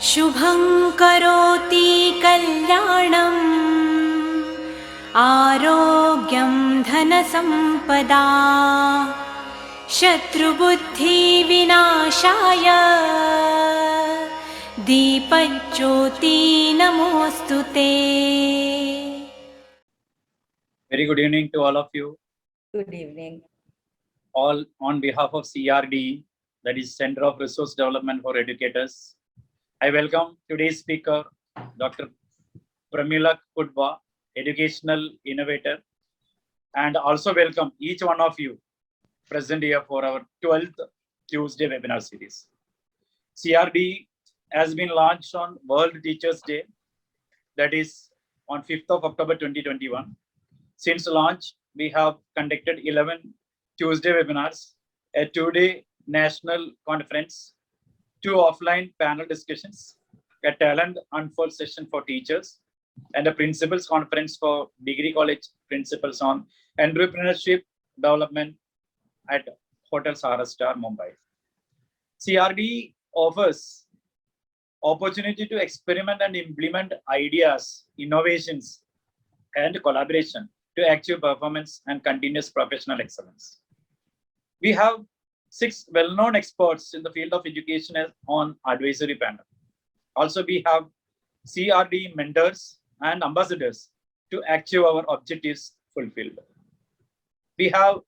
शुभं करोति कल्याणम् आरोग्यं धनसम्पदा शत्रुबुद्धिविनाशाय Deepjyoti नमोऽस्तुते। Very good evening to all of you. Good evening. All on behalf of CRDE, that is Center of Resource Development for Educators, I welcome today's speaker, Dr. Pramila Kudva, Educational Innovator, and also welcome each one of you present here for our 12th Tuesday webinar series. CRDE has been launched on World Teachers' Day, that is on 5th of October 2021. Since launch, we have conducted 11 Tuesday webinars, a 2-day national conference, 2 offline panel discussions, a talent unfold session for teachers, and a principals conference for degree college principals on entrepreneurship development at Hotel Sarastar, Mumbai. CRDE offers opportunity to experiment and implement ideas, innovations, and collaboration to achieve performance and continuous professional excellence. We have 6 well-known experts in the field of education on advisory panel. Also, we have CRDE mentors and ambassadors to achieve our objectives fulfilled. We have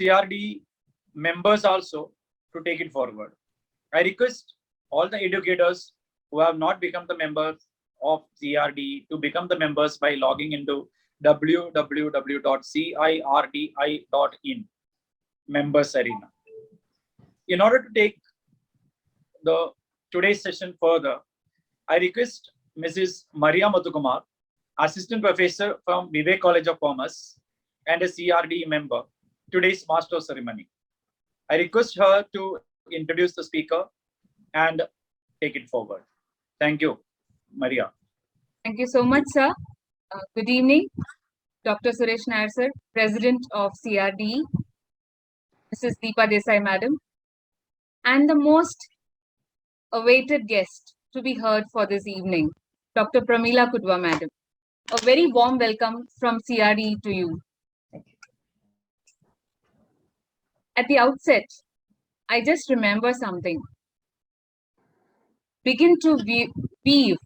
CRDE members also to take it forward. I request all the educators who have not become the members of CRDE to become the members by logging into www.cirdi.in members arena. In order to take today's session further, I request Mrs. Maria Muthukumar, Assistant Professor from Vivek College of Commerce and a CRDE member, today's Master of Ceremony. I request her to introduce the speaker and take it forward. Thank you, Maria. Thank you so much, sir. Good evening, Dr. Suresh Nair, sir, President of CRDE, Mrs. Deepa Desai, Madam, and the most awaited guest to be heard for this evening, Dr. Pramila Kudva, Madam. A very warm welcome from CRDE to you. At the outset, I just remember something. Begin to weave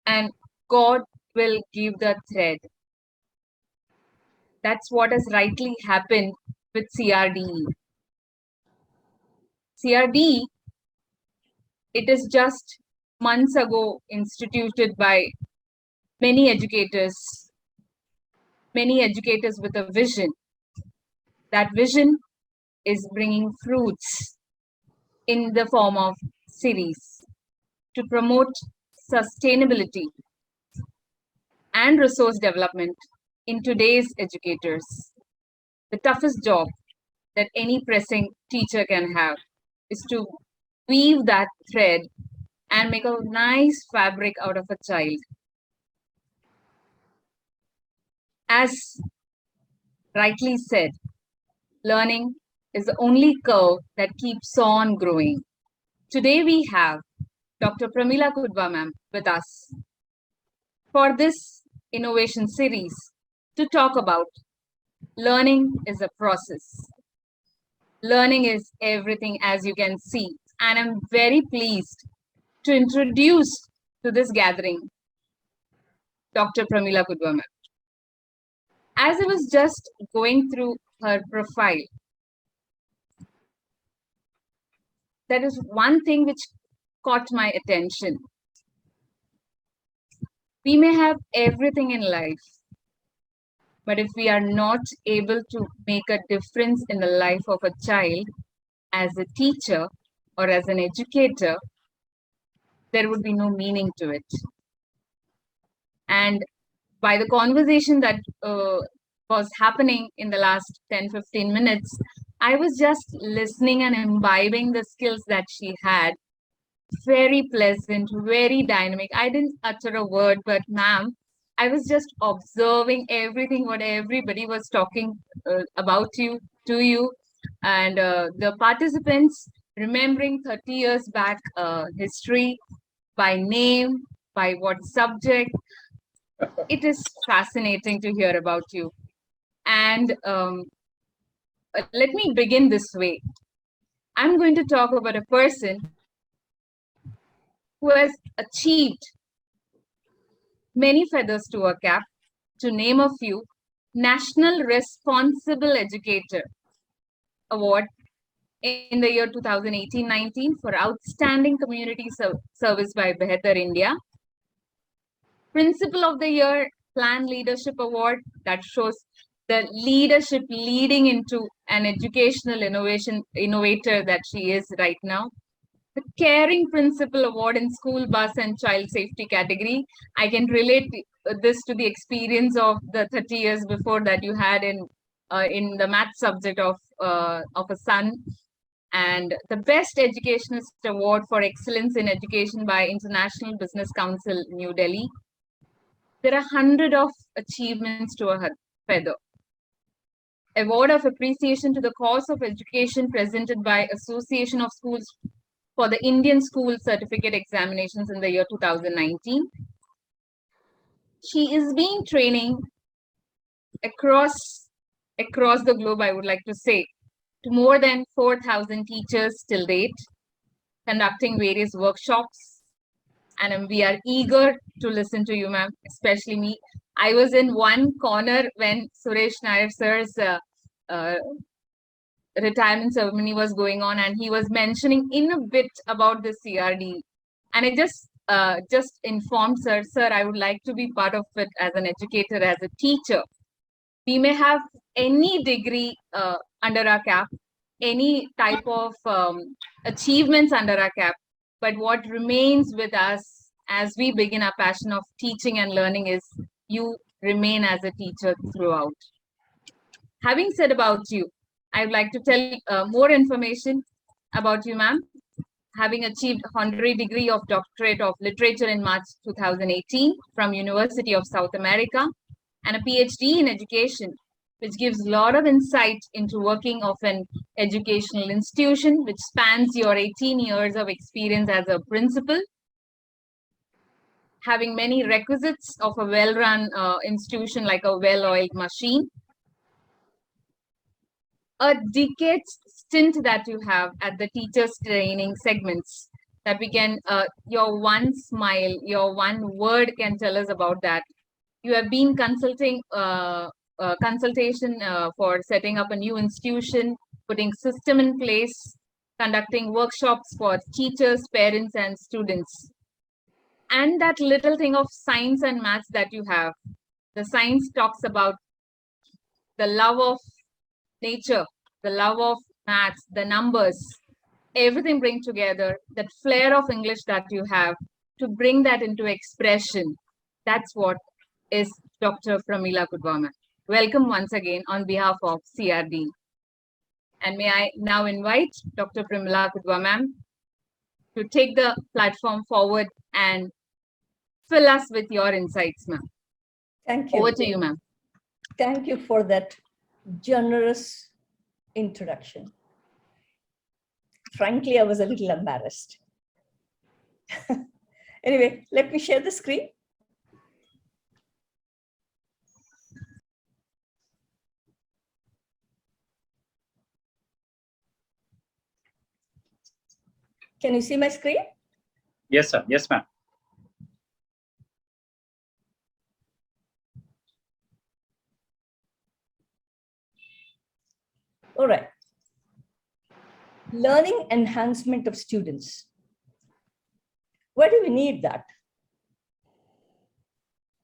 and God will give the thread. That's what has rightly happened with CRDE. CRDE, it is just months ago instituted by many educators with a vision. That vision is bringing fruits in the form of series to promote sustainability and resource development in today's educators. The toughest job that any pressing teacher can have is to weave that thread and make a nice fabric out of a child. As rightly said, learning is the only curve that keeps on growing. Today we have Dr. Pramila Kudva ma'am with us for this innovation series to talk about learning is a process. Learning is everything, as you can see, and I'm very pleased to introduce to this gathering Dr. Pramila Kudva ma'am. As I was just going through her profile, there is one thing which caught my attention. We may have everything in life, but if we are not able to make a difference in the life of a child as a teacher or as an educator, there would be no meaning to it. And by the conversation that was happening in the last 10-15 minutes, I was just listening and imbibing the skills that she had. Very pleasant, very dynamic. I didn't utter a word, but ma'am, I was just observing everything what everybody was talking about to you, and the participants remembering 30 years back history by name, by what subject. It is fascinating to hear about you. And let me begin this way. I'm going to talk about a person who has achieved many feathers to a cap. To name a few, National Responsible Educator Award in the year 2018-19 for Outstanding Community Service by Better India. Principal of the Year Plan Leadership Award that shows the leadership leading into an educational innovator that she is right now. The Caring Principal Award in School Bus and Child Safety category. I can relate this to the experience of the 30 years before that you had in the math subject of a son. And the Best Educationist Award for Excellence in Education by International Business Council, New Delhi. There are 100 of achievements to a feather. Award of Appreciation to the Cause of Education presented by Association of Schools for the Indian School Certificate Examinations in the year 2019. She is being training across the globe, I would like to say, to more than 4,000 teachers till date, conducting various workshops. And we are eager to listen to you, ma'am, especially me. I was in one corner when Suresh Nair sir's retirement ceremony was going on, and he was mentioning in a bit about the CRDE. And I just informed sir, I would like to be part of it as an educator, as a teacher. We may have any degree under our cap, any type of achievements under our cap, but what remains with us as we begin our passion of teaching and learning is you remain as a teacher throughout. Having said about you, I would like to tell more information about you, ma'am. Having achieved honorary degree of Doctorate of Literature in March 2018 from University of South America, and a PhD in Education, which gives a lot of insight into working of an educational institution, which spans your 18 years of experience as a principal, having many requisites of a well-run institution like a well-oiled machine, a decade stint that you have at the teachers training segments that we can, your one smile, your one word can tell us about that. You have been consultation for setting up a new institution, putting system in place, conducting workshops for teachers, parents, and students. And that little thing of science and maths that you have. The science talks about the love of nature, the love of maths, the numbers, everything bring together, that flair of English that you have to bring that into expression. That's what is Dr. Pramila Kudva. Welcome once again on behalf of CRDE. And may I now invite Dr. Pramila Kudva ma'am to take the platform forward and fill us with your insights, ma'am. Thank you. Over to you, ma'am. Thank you for that generous introduction. Frankly, I was a little embarrassed. Anyway, let me share the screen. Can you see my screen? Yes, sir. Yes, ma'am. All right. Learning enhancement of students. Why do we need that?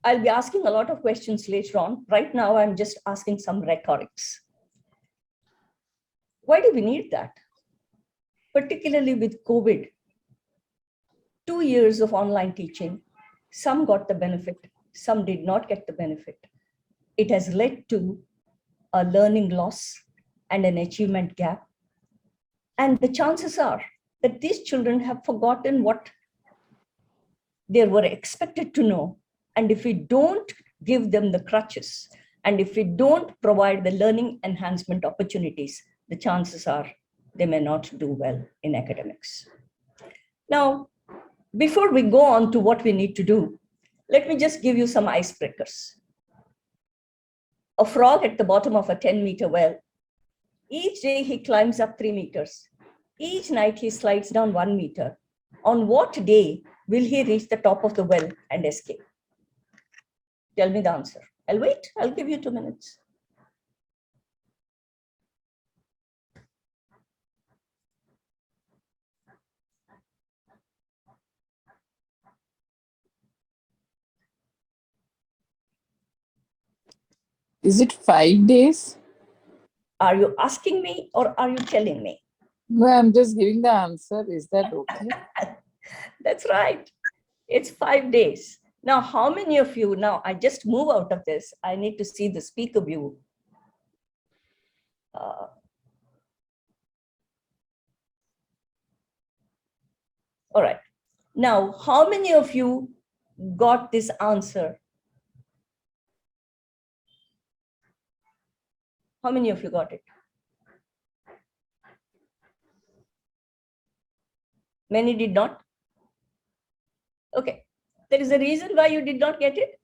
I'll be asking a lot of questions later on. Right now, I'm just asking some rhetorics. Why do we need that? Particularly with COVID, 2 years of online teaching, some got the benefit, some did not get the benefit. It has led to a learning loss and an achievement gap. And the chances are that these children have forgotten what they were expected to know. And if we don't give them the crutches, and if we don't provide the learning enhancement opportunities, the chances are they may not do well in academics. Now, before we go on to what we need to do, let me just give you some icebreakers. A frog at the bottom of a 10-meter well. Each day he climbs up 3 meters. Each night he slides down 1 meter. On what day will he reach the top of the well and escape? Tell me the answer. I'll wait. I'll give you 2 minutes. Is it 5 days? Are you asking me or are you telling me? No, I'm just giving the answer. Is that okay? That's right. It's 5 days. Now, how many of you, now I just move out of this. I need to see the speaker view. All right. Now, how many of you got this answer? How many of you got it? Many did not? Okay. There is a reason why you did not get it?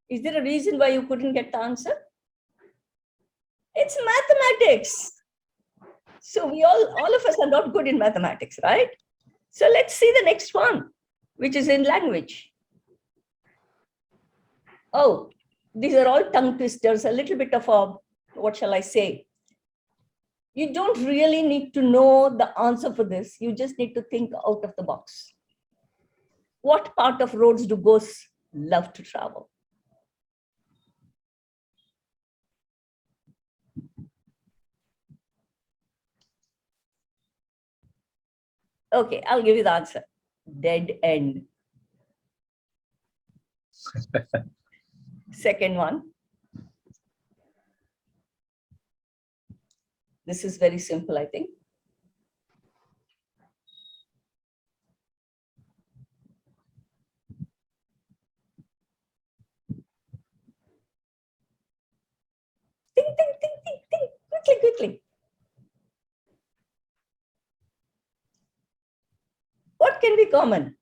Is there a reason why you couldn't get the answer? It's mathematics. So we all of us are not good in mathematics, right? So let's see the next one, which is in language. Oh, these are all tongue twisters, a little bit of a, what shall I say? You don't really need to know the answer for this. You just need to think out of the box. What part of roads do ghosts love to travel? Okay, I'll give you the answer. Dead end. Second one. This is very simple, I think. Think, quickly. What can be common?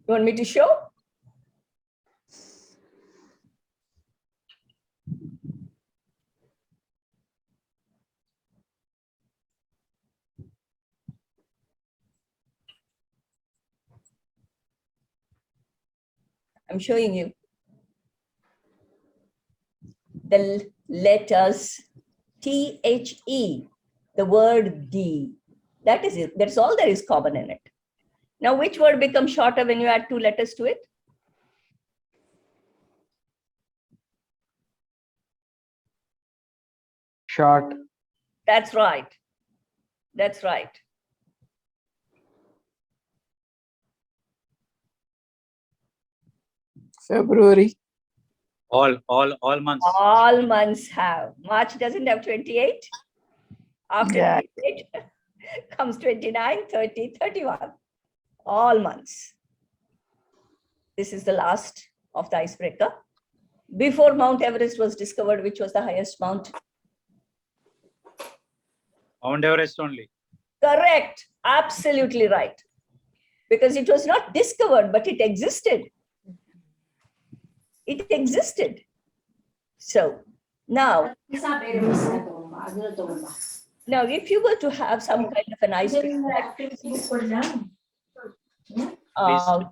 You want me to show? I'm showing you the letters THE, the word D. That is it. That's all there is common in it. Now, which word becomes shorter when you add 2 letters to it? Short. That's right. That's right. February. All months. All months have. March doesn't have 28. After 28 comes 29, 30, 31. All months. This is the last of the icebreaker. Before Mount Everest was discovered, which was the highest mountain? Mount Everest only. Correct. Absolutely right. Because it was not discovered, but it existed. It existed. So now if you were to have some kind of an icebreaker,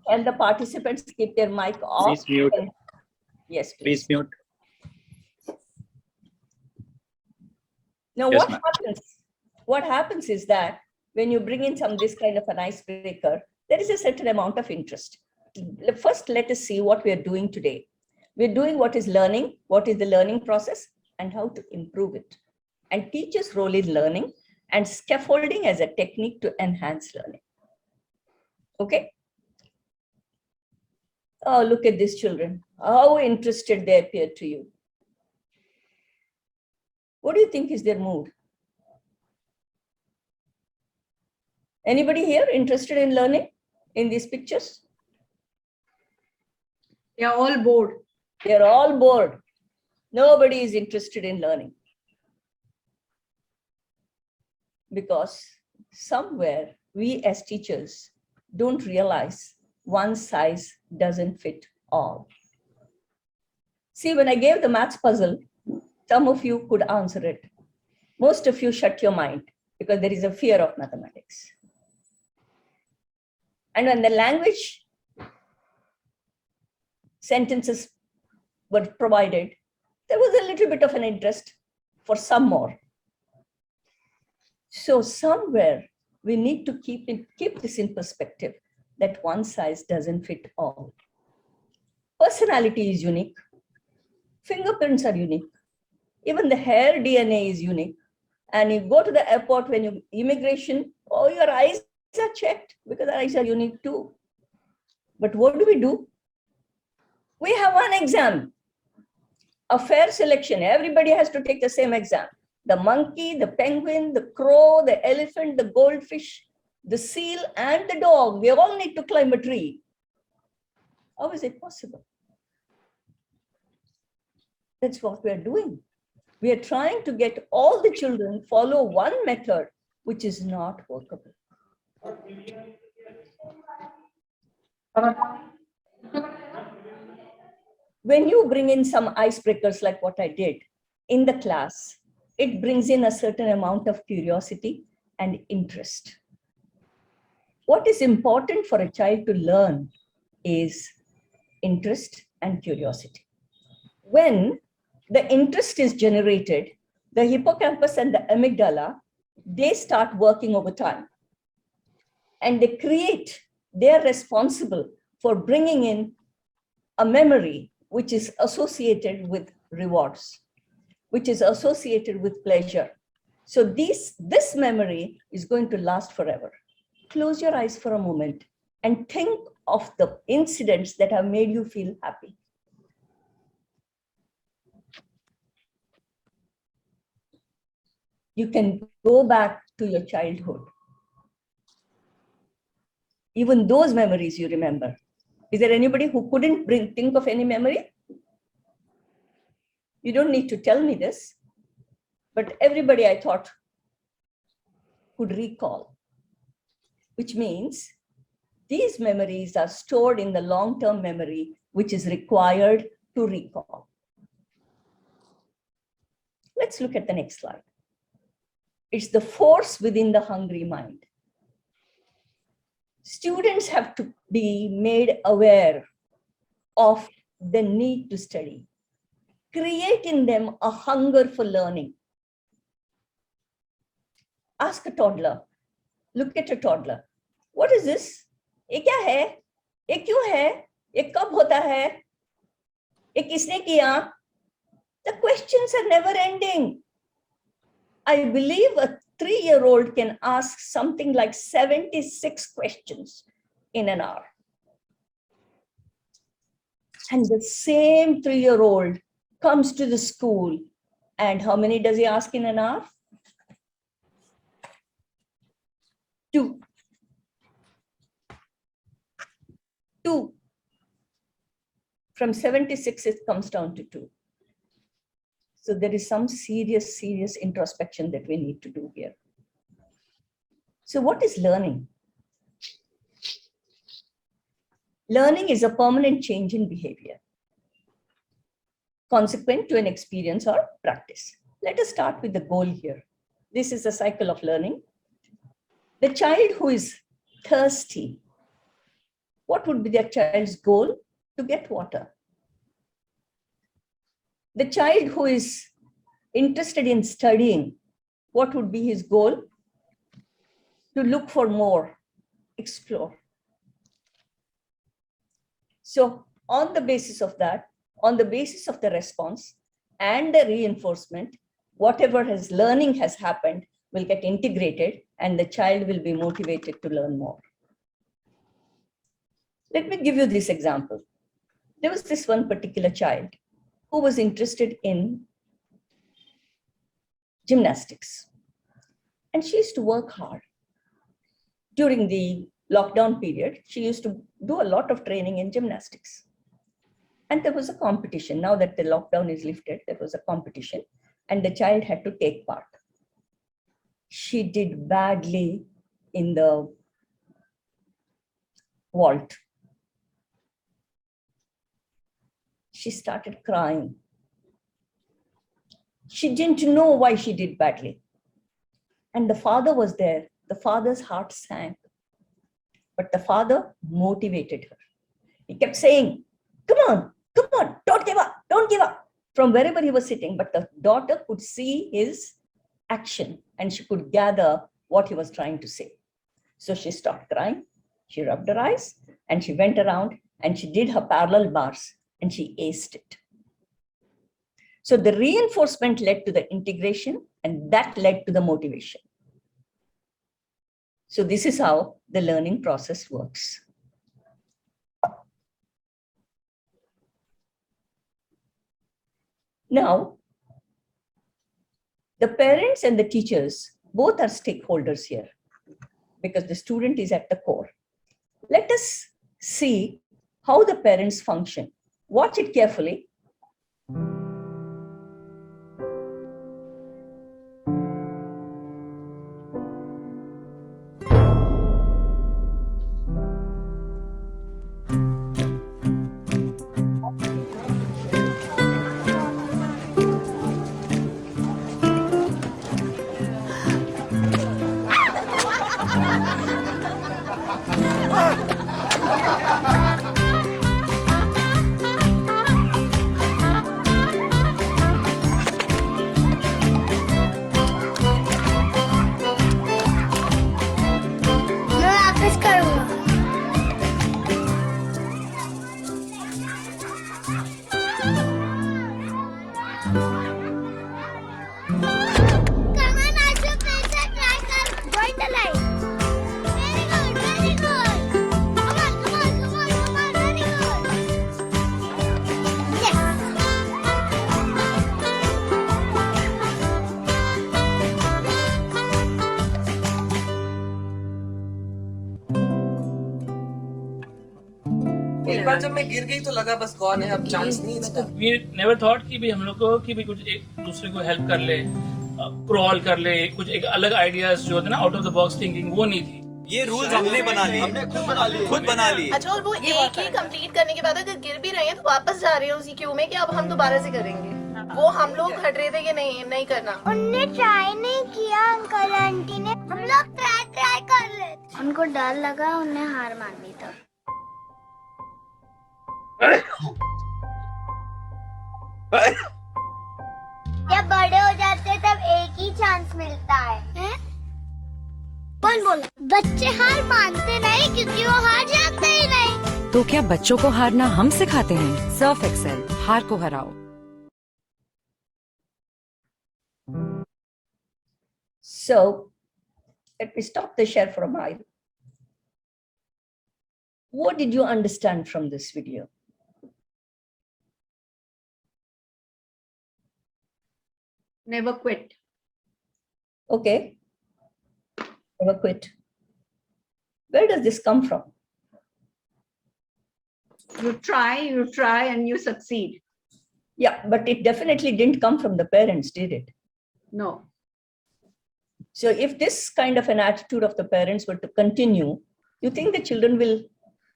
can the participants keep their mic off? Please mute. Yes, Please mute. Now, Yes, what happens is that when you bring in this kind of an icebreaker, there is a certain amount of interest. First, let us see what we are doing today. We're doing what is learning, what is the learning process, and how to improve it. And teachers' role in learning and scaffolding as a technique to enhance learning. Okay? Oh, look at these children. How interested they appear to you. What do you think is their mood? Anybody here interested in learning in these pictures? They are all bored. They're all bored. Nobody is interested in learning. Because somewhere we as teachers don't realize one size doesn't fit all. See, when I gave the maths puzzle, some of you could answer it. Most of you shut your mind because there is a fear of mathematics. And when the language sentences were provided, there was a little bit of an interest for some more. So somewhere we need to keep this in perspective, that one size doesn't fit all. Personality is unique. Fingerprints are unique. Even the hair DNA is unique. And you go to the airport when you immigration, oh, your eyes are checked because our eyes are unique too. But what do? We have one exam, a fair selection. Everybody has to take the same exam. The monkey, the penguin, the crow, the elephant, the goldfish, the seal, and the dog. We all need to climb a tree. How is it possible? That's what we are doing. We are trying to get all the children follow one method, which is not workable. When you bring in some icebreakers like what I did in the class, it brings in a certain amount of curiosity and interest. What is important for a child to learn is interest and curiosity. When the interest is generated, the hippocampus and the amygdala, they start working over time. And they're responsible for bringing in a memory which is associated with rewards, which is associated with pleasure. So this memory is going to last forever. Close your eyes for a moment and think of the incidents that have made you feel happy. You can go back to your childhood. Even those memories you remember. Is there anybody who couldn't think of any memory? You don't need to tell me this, but everybody I thought could recall, which means these memories are stored in the long-term memory, which is required to recall. Let's look at the next slide. It's the force within the hungry mind. Students have to be made aware of the need to study. Create in them a hunger for learning. Ask a toddler. Look at a toddler. What is this? ये क्या है? ये क्यों है? ये कब होता है? ये किसने किया? The questions are never ending. I believe a 3-year-old can ask something like 76 questions in an hour. And the same 3-year-old comes to the school, and how many does he ask in an hour? 2. 2. From 76, it comes down to 2. So there is some serious introspection that we need to do here. So what is learning? Learning is a permanent change in behavior, consequent to an experience or practice. Let us start with the goal here. This is the cycle of learning. The child who is thirsty, what would be that child's goal? To get water. The child who is interested in studying, what would be his goal? To look for more, explore. So on the basis of that, on the basis of the response and the reinforcement, whatever learning has happened will get integrated and the child will be motivated to learn more. Let me give you this example. There was this one particular child who was interested in gymnastics. And she used to work hard. During the lockdown period, she used to do a lot of training in gymnastics. And there was a competition. Now that the lockdown is lifted, there was a competition and the child had to take part. She did badly in the vault. She started crying. She didn't know why she did badly. And the father was there. The father's heart sank. But the father motivated her. He kept saying, come on, don't give up, don't give up, from wherever he was sitting. But the daughter could see his action and she could gather what he was trying to say. So she stopped crying, she rubbed her eyes and she went around and she did her parallel bars and she aced it. So the reinforcement led to the integration and that led to the motivation. So this is how the learning process works. Now, the parents and the teachers both are stakeholders here because the student is at the core. Let us see how the parents function. Watch it carefully. एक बार जब मैं गिर गई तो लगा बस gone है, अब चांस नहीं इसका। We never thought कि भी हम लोग को कि भी कुछ एक दूसरे को हेल्प कर ले, क्रॉल कर ले, कुछ एक अलग आइडियाज जो होते ना out of the box thinking वो नहीं थी। ये रूल्स हमने बना लिए, खुद बना लिए। अच्छा, और वो एक ही कंप्लीट करने के बाद अगर गिर भी रहे हैं तो वापस जा रहे हैं उसी क्यू में कि अब हम दोबारा से करेंगे। वो हम लोग हट रहे थे कि नहीं करना। उनने ट्राई नहीं किया, अंकल आंटी ने। हम लोग ट्राई कर रहे थे। उनको डर लगा, उन्हें हार मान ली था। जब बड़े हो जाते तब एक ही चांस मिलता है? बोल बच्चे हार मानते नहीं क्योंकि वो हार जाते ही नहीं। तो क्या बच्चों को हारना हम सिखाते हैं? सर्फ एक्सेल, हार को हराओ। So let me stop the share for a while. What did you understand from this video? Never quit. Okay. Never quit. Where does this come from? You try and you succeed. Yeah, but it definitely didn't come from the parents, did it? No. So if this kind of an attitude of the parents were to continue, you think the children will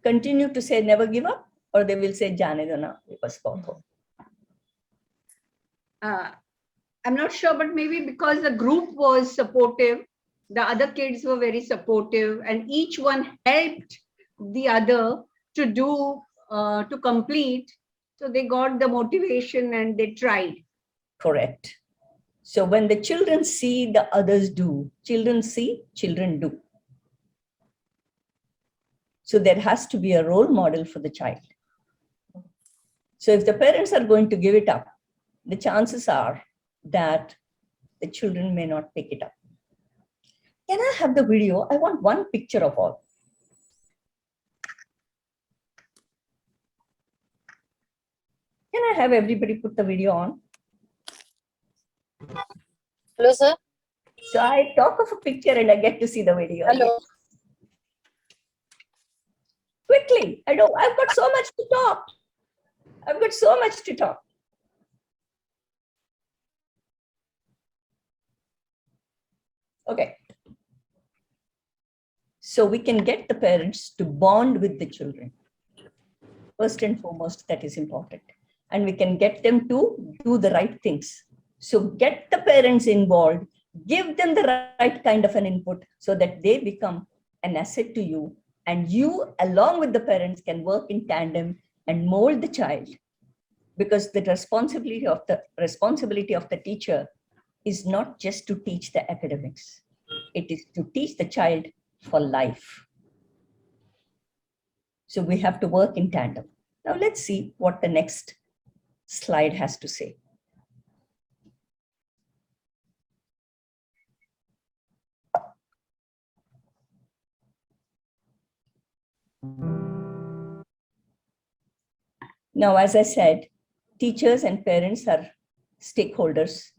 continue to say never give up, or they will say jane dona bas bahut? I'm not sure, but maybe because the group was supportive, the other kids were very supportive, and each one helped the other to do, to complete. So they got the motivation and they tried. Correct. So when the children see the others do, children see, children do. So there has to be a role model for the child. So if the parents are going to give it up, the chances are that the children may not pick it up. Can I have the video? I want one picture of all. Can I have everybody put the video on? Hello, sir. So I talk of a picture and I get to see the video. Hello. Quickly, I've got so much to talk. I've got so much to talk. Okay. So we can get the parents to bond with the children. First and foremost, that is important. And we can get them to do the right things. So get the parents involved, give them the right kind of an input so that they become an asset to you. And you, along with the parents, can work in tandem and mold the child. Because the responsibility of the teacher is not just to teach the academics. It is to teach the child for life. So we have to work in tandem. Now let's see what the next slide has to say. Now, as I said, teachers and parents are stakeholders.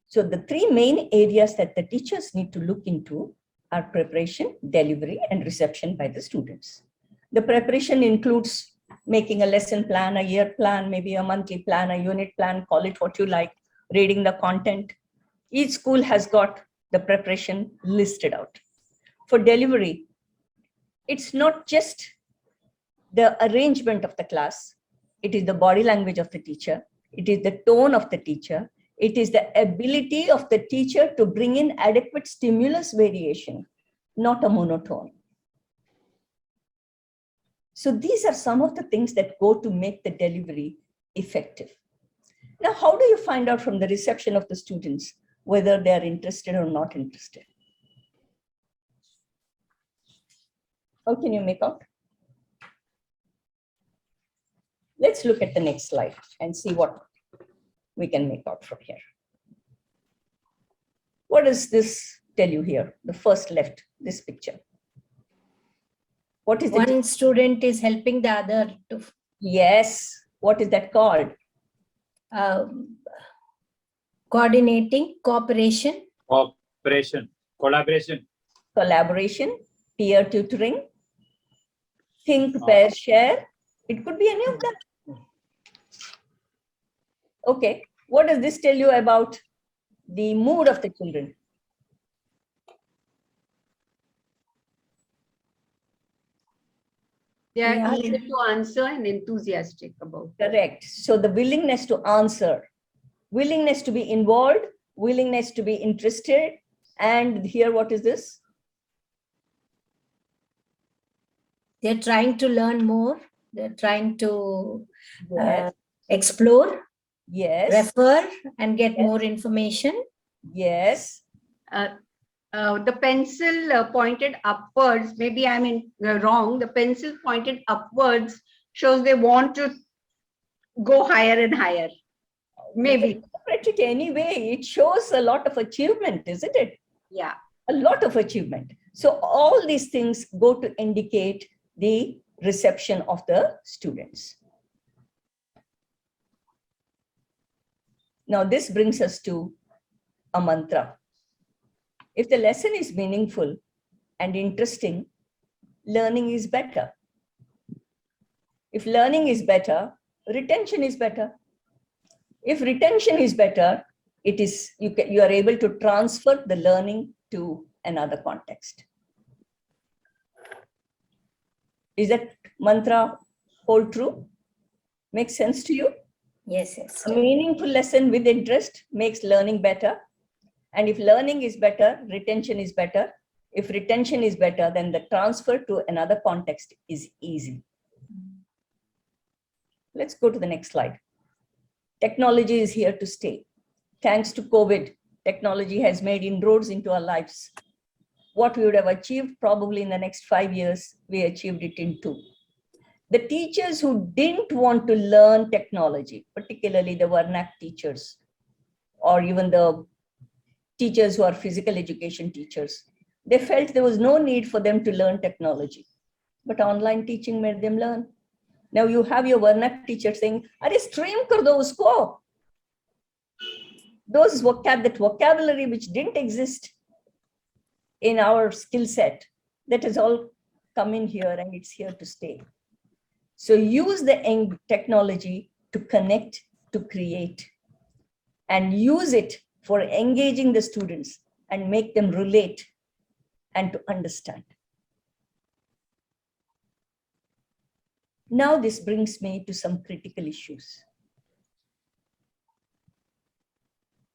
So the three main areas that the teachers need to look into are preparation, delivery, and reception by the students. The preparation includes making a lesson plan, a year plan, maybe a monthly plan, a unit plan, call it what you like, reading the content. Each school has got the preparation listed out. For delivery, it's not just the arrangement of the class. It is the body language of the teacher. It is the tone of the teacher. It is the ability of the teacher to bring in adequate stimulus variation, not a monotone. So these are some of the things that go to make the delivery effective. Now, how do you find out from the reception of the students whether they are interested or not interested? How can you make out? Let's look at the next slide and see what we can make out from here. What does this tell you here? The first left, this picture. What is one student is helping the other to. Yes. What is that called? Coordinating, cooperation. Cooperation, collaboration. Collaboration, peer tutoring, think, pair, share. It could be any of them. Okay. What does this tell you about the mood of the children? They are eager to answer and enthusiastic about it. Correct. So the willingness to answer, willingness to be involved, willingness to be interested. And here, what is this? They're trying to learn more. They're trying to explore, refer, and get more information. Yes. The pencil pointed upwards, maybe I'm wrong, the pencil pointed upwards shows they want to go higher and higher. Maybe. Anyway, it shows a lot of achievement, isn't it? Yeah. A lot of achievement. So all these things go to indicate the reception of the students. Now this brings us to a mantra. If the lesson is meaningful and interesting, learning is better. If learning is better, retention is better. If retention is better, it is you are able to transfer the learning to another context. Is that mantra hold true? Makes sense to you? Yes, yes. A meaningful lesson with interest makes learning better. And if learning is better, retention is better. If retention is better, then the transfer to another context is easy. Let's go to the next slide. Technology is here to stay. Thanks to COVID, technology has made inroads into our lives. What we would have achieved probably in the next 5 years, we achieved it in 2. The teachers who didn't want to learn technology, particularly the Varnak teachers, or even the teachers who are physical education teachers, they felt there was no need for them to learn technology. But online teaching made them learn. Now you have your Varnak teacher saying, "Arey stream kar do usko." That vocabulary which didn't exist in our skill set, that has all come in here and it's here to stay. So use the technology to connect, to create, and use it for engaging the students and make them relate and to understand. Now this brings me to some critical issues.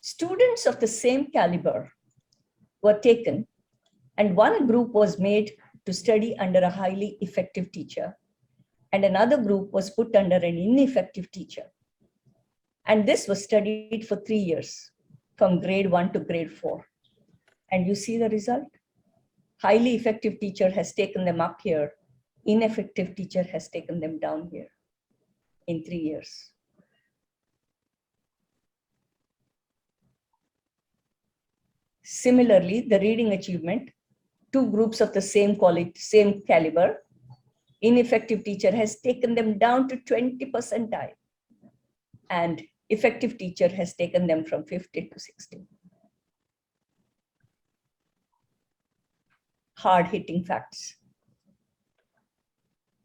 Students of the same caliber were taken, and one group was made to study under a highly effective teacher, and another group was put under an ineffective teacher. And this was studied for 3 years, from grade 1 to grade 4. And you see the result? Highly effective teacher has taken them up here. Ineffective teacher has taken them down here in 3 years. Similarly, the reading achievement, 2 groups of the same quality, same caliber, ineffective teacher has taken them down to 20 percentile, and effective teacher has taken them from 50 to 60. Hard-hitting facts.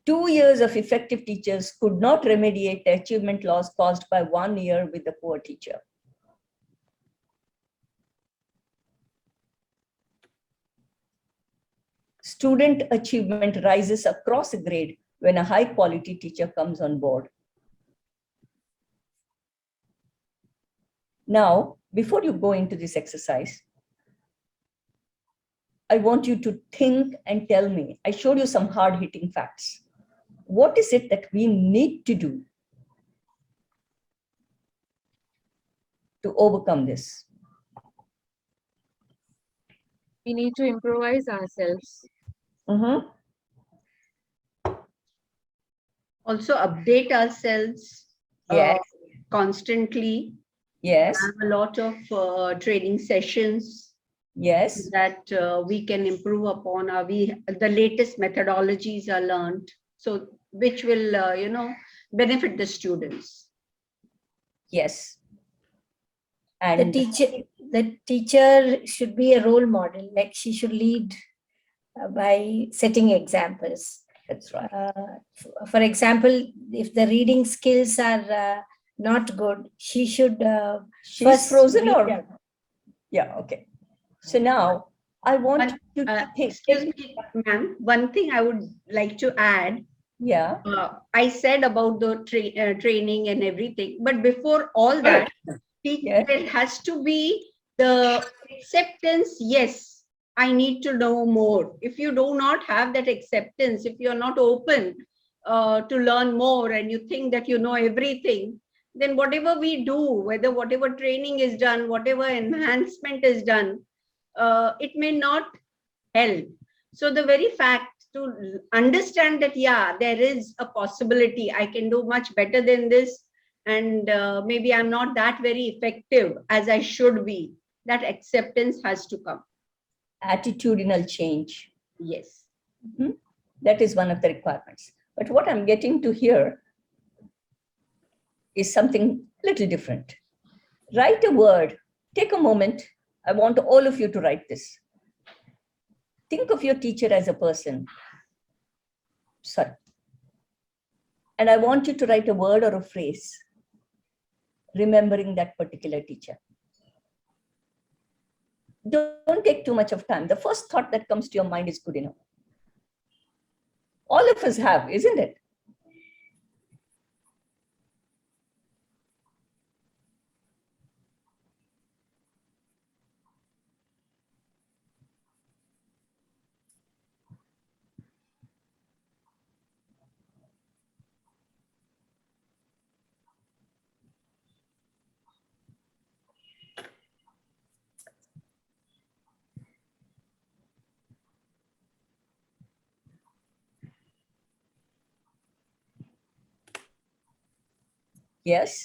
2 years of effective teachers could not remediate the achievement loss caused by 1 year with the poor teacher. Student achievement rises across a grade when a high-quality teacher comes on board. Now, before you go into this exercise, I want you to think and tell me. I showed you some hard-hitting facts. What is it that we need to do to overcome this? We need to improvise ourselves. Also update ourselves constantly. Yes. Have a lot of training sessions. Yes. That we can improve upon. The latest methodologies are learned, so which will benefit the students. Yes. And the teacher should be a role model. Like she should lead by setting examples. That's right. For example, if the reading skills are not good, she should. She's frozen or? Yeah. Okay. So now I want you to think. Excuse me, ma'am. One thing I would like to add. Yeah. I said about the training and everything, but before all that, there has to be the acceptance. Yes, I need to know more. If you do not have that acceptance, if you're not open to learn more and you think that you know everything, then whatever we do, whatever training is done, whatever enhancement is done, it may not help. So the very fact to understand that, yeah, there is a possibility, I can do much better than this, and maybe I'm not that very effective as I should be, that acceptance has to come. Attitudinal change. Yes. That is one of the requirements. But what I'm getting to here is something little different. Write a word. Take a moment. I want all of you to write this. Think of your teacher as a person. Sorry. And I want you to write a word or a phrase remembering that particular teacher. Don't take too much of time. The first thought that comes to your mind is good enough. All of us have, isn't it? Yes.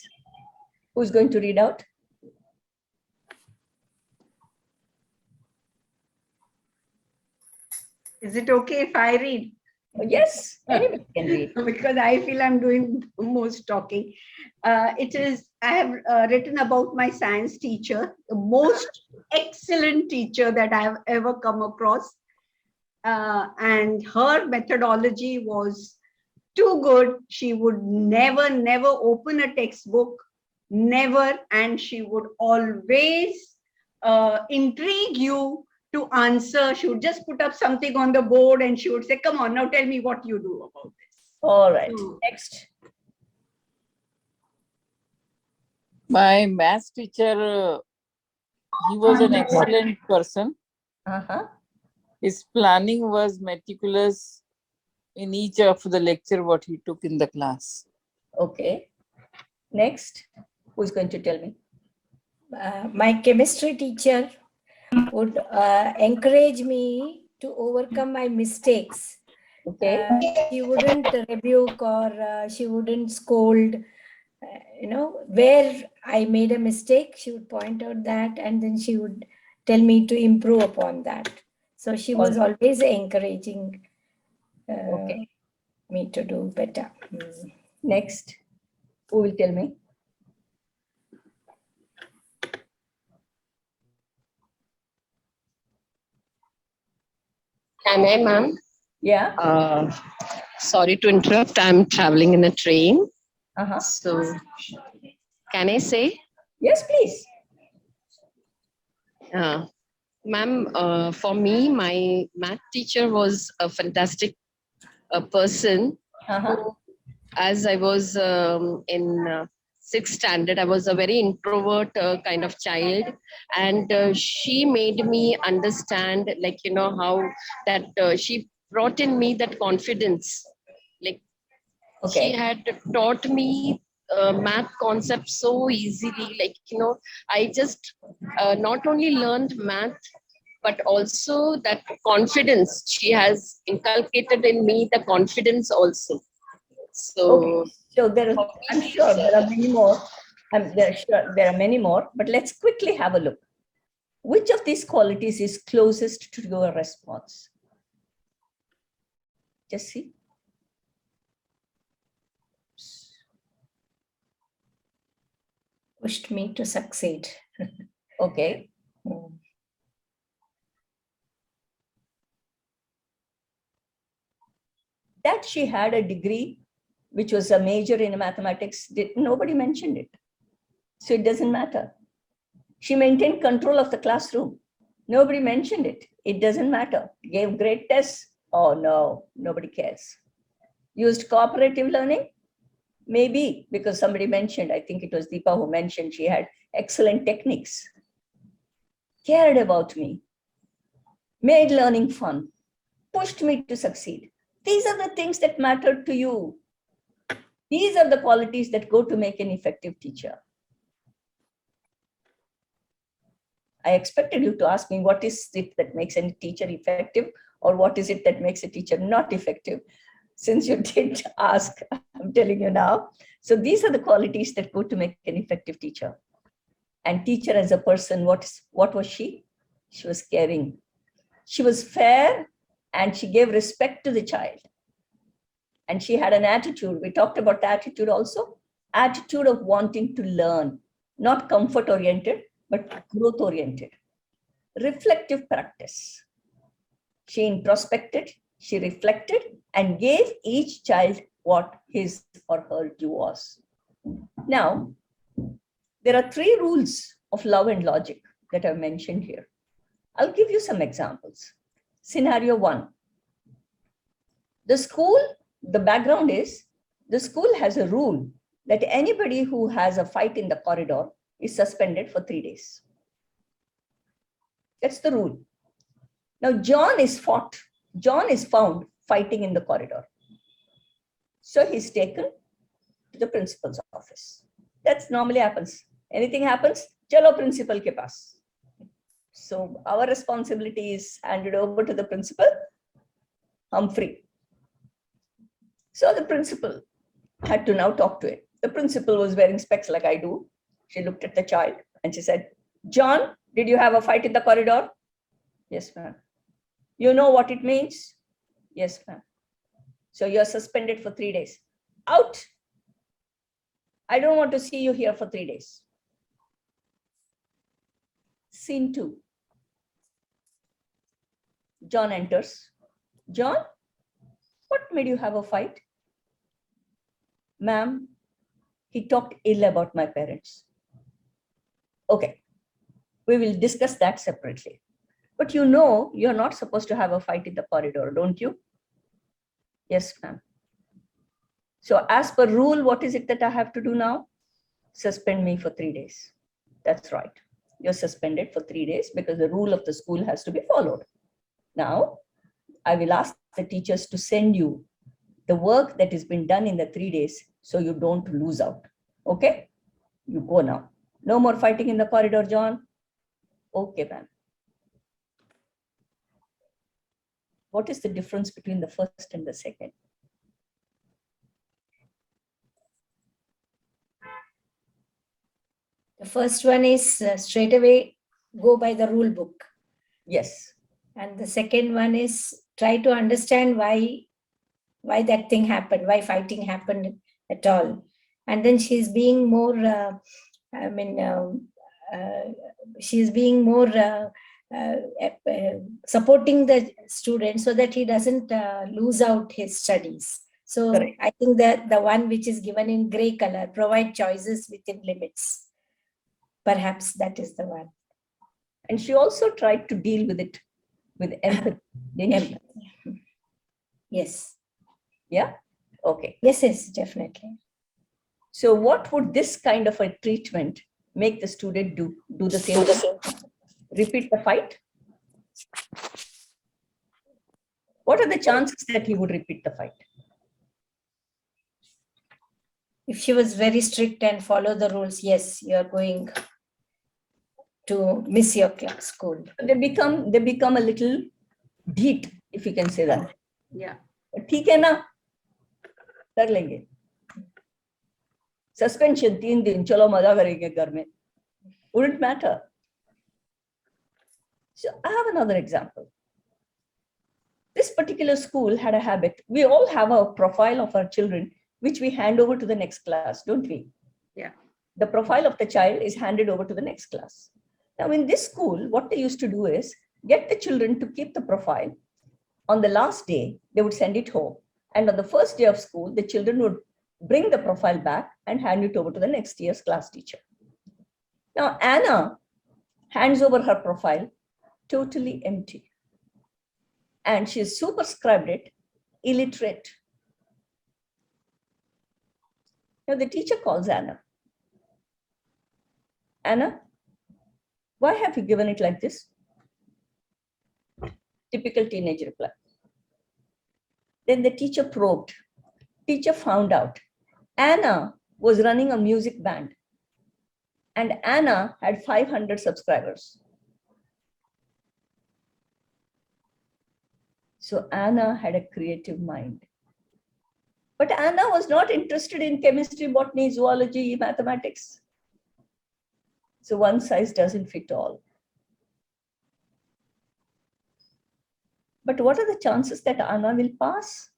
Who's going to read out? Is it okay if I read? Yes, anybody can read. Because I feel I'm doing most talking. I have written about my science teacher, the most excellent teacher that I have ever come across. And her methodology was too good. She would never open a textbook, never. And she would always intrigue you to answer. She would just put up something on the board and she would say, come on, now tell me what you do about this. All right, next. My maths teacher, he was an excellent person. His planning was meticulous in each of the lecture what he took in the class. Okay. Next, who's going to tell me? My chemistry teacher would encourage me to overcome my mistakes. Okay. She wouldn't rebuke or she wouldn't scold. Where I made a mistake, she would point out that, and then she would tell me to improve upon that. So she was always encouraging me to do better. Next, who will tell me? Can I, ma'am? Yeah. Sorry to interrupt. I'm traveling in a train. So, can I say? Yes, please. Ma'am, for me, my math teacher was a fantastic person. Who, as I was in 6th standard, I was a very introvert kind of child, and she made me understand, like, how that she brought in me that confidence. Like, she had taught me math concepts so easily. Like, I just not only learned math, but also that confidence. She has inculcated in me the confidence also. So, so I'm sure there are many more. There are many more, but let's quickly have a look. Which of these qualities is closest to your response? Just see. Pushed me to succeed. Okay. That she had a degree, which was a major in mathematics, nobody mentioned it. So it doesn't matter. She maintained control of the classroom. Nobody mentioned it. It doesn't matter. Gave great tests. Oh no, nobody cares. Used cooperative learning? Maybe because somebody mentioned, I think it was Deepa who mentioned she had excellent techniques. Cared about me. Made learning fun. Pushed me to succeed. These are the things that matter to you. These are the qualities that go to make an effective teacher. I expected you to ask me what is it that makes a teacher effective, or what is it that makes a teacher not effective. Since you did ask, I'm telling you now. So these are the qualities that go to make an effective teacher. And teacher as a person, what was she? She was caring. She was fair, and she gave respect to the child. And she had an attitude. We talked about the attitude also. Attitude of wanting to learn, not comfort-oriented, but growth-oriented. Reflective practice. She introspected, she reflected, and gave each child what his or her due was. Now, there are 3 rules of love and logic that I've mentioned here. I'll give you some examples. Scenario 1. The background is, the school has a rule that anybody who has a fight in the corridor is suspended for 3 days. That's the rule. Now, John is found fighting in the corridor. So he's taken to the principal's office. That's normally happens. Anything happens, chalo principal ke paas. So our responsibility is handed over to the principal. I'm free. So the principal had to now talk to it. The principal was wearing specs like I do. She looked at the child and she said, John, did you have a fight in the corridor? Yes, ma'am. You know what it means? Yes, ma'am. So you're suspended for 3 days. Out. I don't want to see you here for 3 days. Scene 2. John enters. John, what made you have a fight? Ma'am, he talked ill about my parents. Okay, we will discuss that separately. But you know, you're not supposed to have a fight in the corridor, don't you? Yes, ma'am. So as per rule, what is it that I have to do now? Suspend me for 3 days. That's right. You're suspended for 3 days because the rule of the school has to be followed. Now, I will ask the teachers to send you the work that has been done in the 3 days so you don't lose out. Okay? You go now. No more fighting in the corridor, John. Okay, ma'am. What is the difference between the first and the second? The first one is straight away go by the rule book. Yes. And the second one is try to understand why that thing happened, why fighting happened at all. And then she's being more, she's being more supporting the student so that he doesn't lose out his studies. So correct. I think that the one which is given in gray color, provide choices within limits. Perhaps that is the one. And she also tried to deal with it with empathy, didn't she? Yes. Yeah? Okay. Yes, yes, definitely. So what would this kind of a treatment make the student do? Do the same thing? Repeat the fight? What are the chances that he would repeat the fight? If she was very strict and follow the rules, yes, you are going to miss your class school. They become a little deet, if you can say that. Yeah. ठीक है ना? कर लेंगे. Suspension 3 दिन, चलो मजा करेंगे घर में. Wouldn't matter. So I have another example. This particular school had a habit. We all have a profile of our children, which we hand over to the next class, don't we? Yeah. The profile of the child is handed over to the next class. Now in this school, what they used to do is get the children to keep the profile. On the last day, they would send it home. And on the first day of school, the children would bring the profile back and hand it over to the next year's class teacher. Now Anna hands over her profile totally empty. And she superscribed it illiterate. Now the teacher calls Anna. Anna, why have you given it like this? Typical teenage reply. Then the teacher probed. Teacher found out Anna was running a music band and Anna had 500 subscribers. So Anna had a creative mind. But Anna was not interested in chemistry, botany, zoology, mathematics. So one size doesn't fit all. But what are the chances that Anna will pass?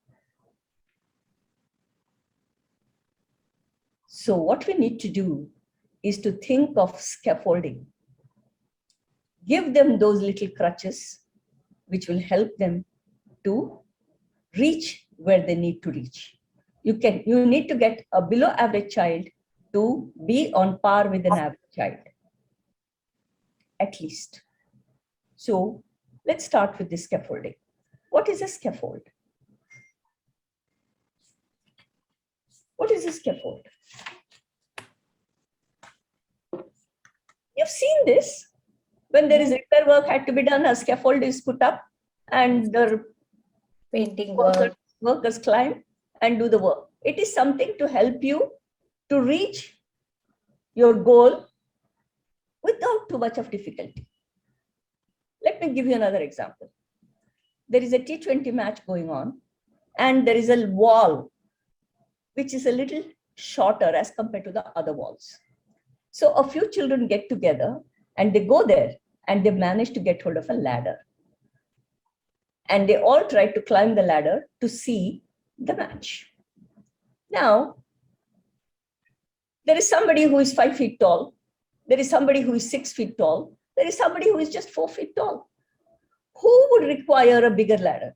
So what we need to do is to think of scaffolding. Give them those little crutches which will help them to reach where they need to reach. You need to get a below average child to be on par with an average child, at least. So let's start with the scaffolding. What is a scaffold? What is a scaffold? You've seen this. When there is repair work had to be done, a scaffold is put up and the painting workers climb and do the work. It is something to help you to reach your goal without too much of difficulty. Let me give you another example. There is a T20 match going on and there is a wall which is a little shorter as compared to the other walls. So a few children get together and they go there and they manage to get hold of a ladder. And they all try to climb the ladder to see the match. Now, there is somebody who is 5 feet tall. There is somebody who is 6 feet tall. There is somebody who is just 4 feet tall. Who would require a bigger ladder?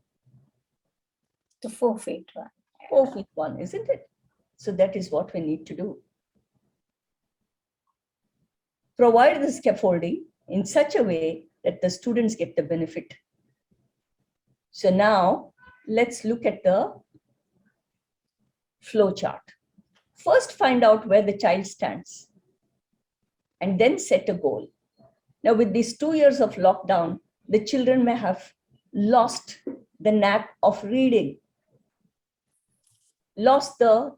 The 4 feet one. 4 feet one, isn't it? So that is what we need to do. Provide the scaffolding in such a way that the students get the benefit. So now let's look at the flow chart. First, find out where the child stands and then set a goal. Now, with these 2 years of lockdown, the children may have lost the knack of reading, lost the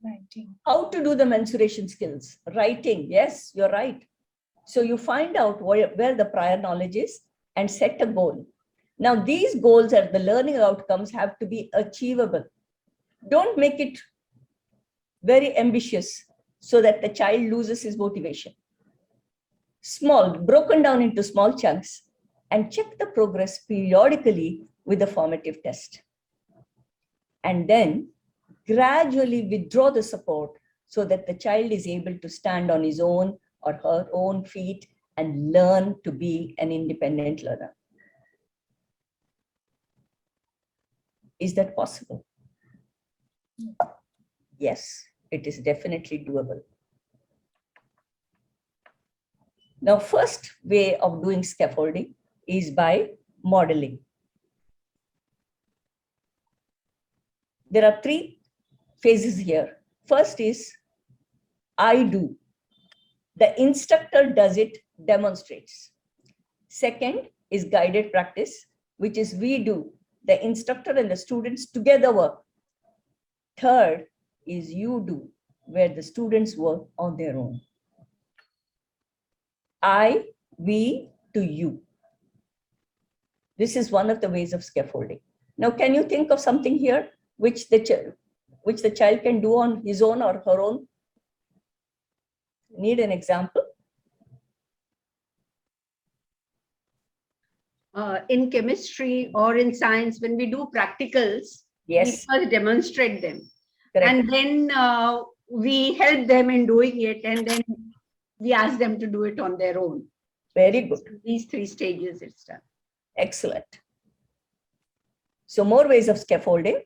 Writing. how to do the mensuration skills, writing. Yes, you're right. So you find out where the prior knowledge is and set a goal. Now, these goals and the learning outcomes have to be achievable. Don't make it very ambitious so that the child loses his motivation. Small, broken down into small chunks, and check the progress periodically with a formative test. And then gradually withdraw the support so that the child is able to stand on his own or her own feet and learn to be an independent learner. Is that possible? Yes, it is definitely doable. Now, first way of doing scaffolding is by modeling. There are 3 phases here. First is I do. The instructor does it, demonstrates. Second is guided practice, which is we do. The instructor and the students together work. Third is you do, where the students work on their own. I, we to you. This is one of the ways of scaffolding. Now, can you think of something here which the child can do on his own or her own? Need an example? In chemistry or in science, when we do practicals, yes, we first demonstrate them. Correct. And then we help them in doing it, and then we ask them to do it on their own. Very good. So these 3 stages it's done. Excellent. So more ways of scaffolding: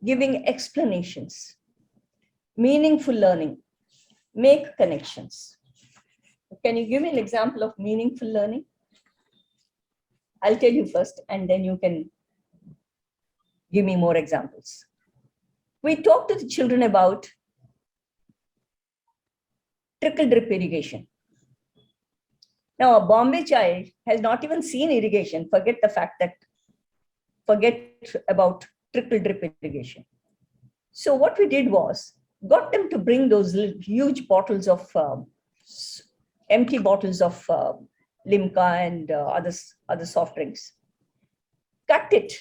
giving explanations, meaningful learning, make connections. Can you give me an example of meaningful learning? I'll tell you first, and then you can give me more examples. We talked to the children about trickle drip irrigation. Now, a Bombay child has not even seen irrigation. Forget about trickle drip irrigation. So what we did was got them to bring those huge bottles of empty bottles of Limca and other soft drinks. Cut it,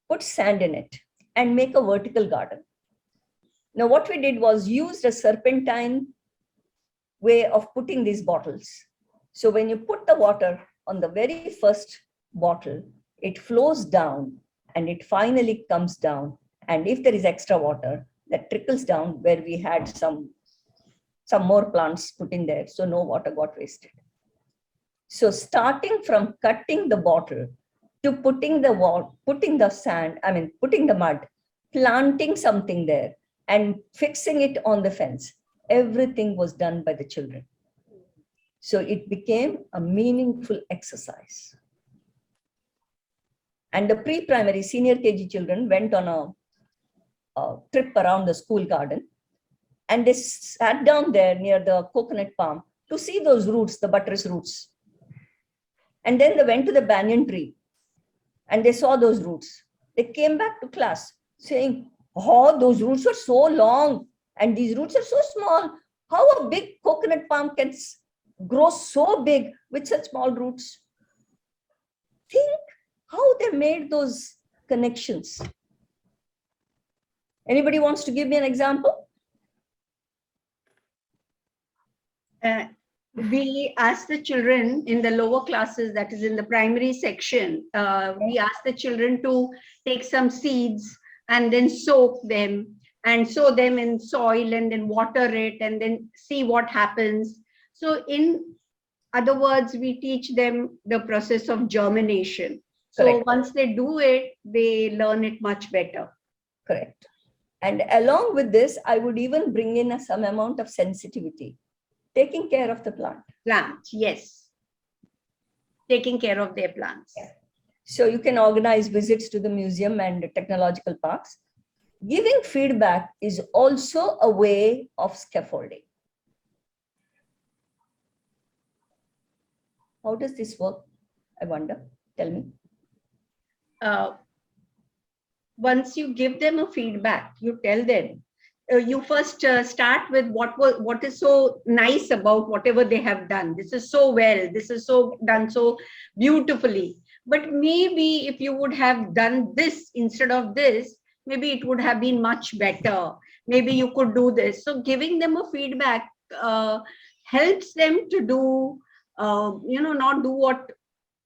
put sand in it, and make a vertical garden. Now, what we did was used a serpentine way of putting these bottles. So when you put the water on the very first bottle, it flows down and it finally comes down. And if there is extra water, that trickles down where we had some more plants put in there, so no water got wasted. So starting from cutting the bottle to putting the mud, planting something there and fixing it on the fence, everything was done by the children. So it became a meaningful exercise. And the pre-primary senior KG children went on a trip around the school garden, and they sat down there near the coconut palm to see those roots, the buttress roots. And then they went to the banyan tree and they saw those roots. They came back to class saying, oh, those roots are so long and these roots are so small. How a big coconut palm can grow so big with such small roots? Think how they made those connections. Anybody wants to give me an example? We asked the children in the lower classes, that is in the primary section, we asked the children to take some seeds and then soak them and sow them in soil and then water it and then see what happens. So in other words, we teach them the process of germination. So Correct. once they do it, they learn it much better. Correct. And along with this, I would even bring in some amount of sensitivity, taking care of the plant. Plant, yes. Taking care of their plants. Yeah. So you can organize visits to the museum and the technological parks. Giving feedback is also a way of scaffolding. How does this work? I wonder. Tell me. Once you give them a feedback, you tell them, you first start with what is so nice about whatever they have done. This is so well, this is so done so beautifully. But maybe if you would have done this instead of this, maybe it would have been much better. Maybe you could do this. So giving them a feedback helps them to do, not do what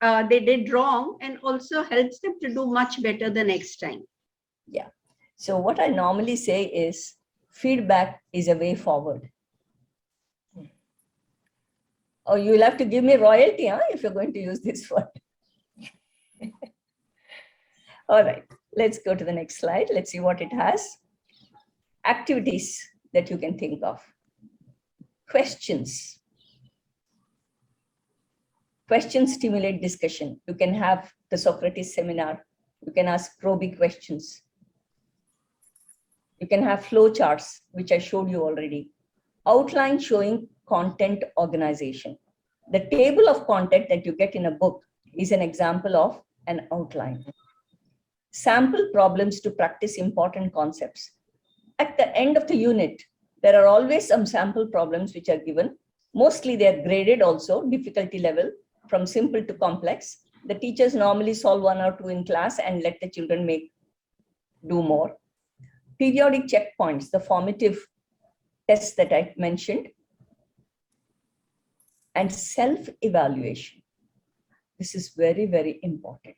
they did wrong, and also helps them to do much better the next time. Yeah. So what I normally say is feedback is a way forward. Oh, you'll have to give me royalty, huh, if you're going to use this word. All right, let's go to the next slide. Let's see what it has. Activities that you can think of. Questions. Questions stimulate discussion. You can have the Socrates seminar. You can ask probing questions. You can have flow charts, which I showed you already. Outline showing content organization. The table of content that you get in a book is an example of an outline. Sample problems to practice important concepts. At the end of the unit, there are always some sample problems which are given. Mostly they are graded also, difficulty level from simple to complex. The teachers normally solve 1 or 2 in class and let the children do more. Periodic checkpoints, the formative tests that I mentioned, and self-evaluation. This is very, very important.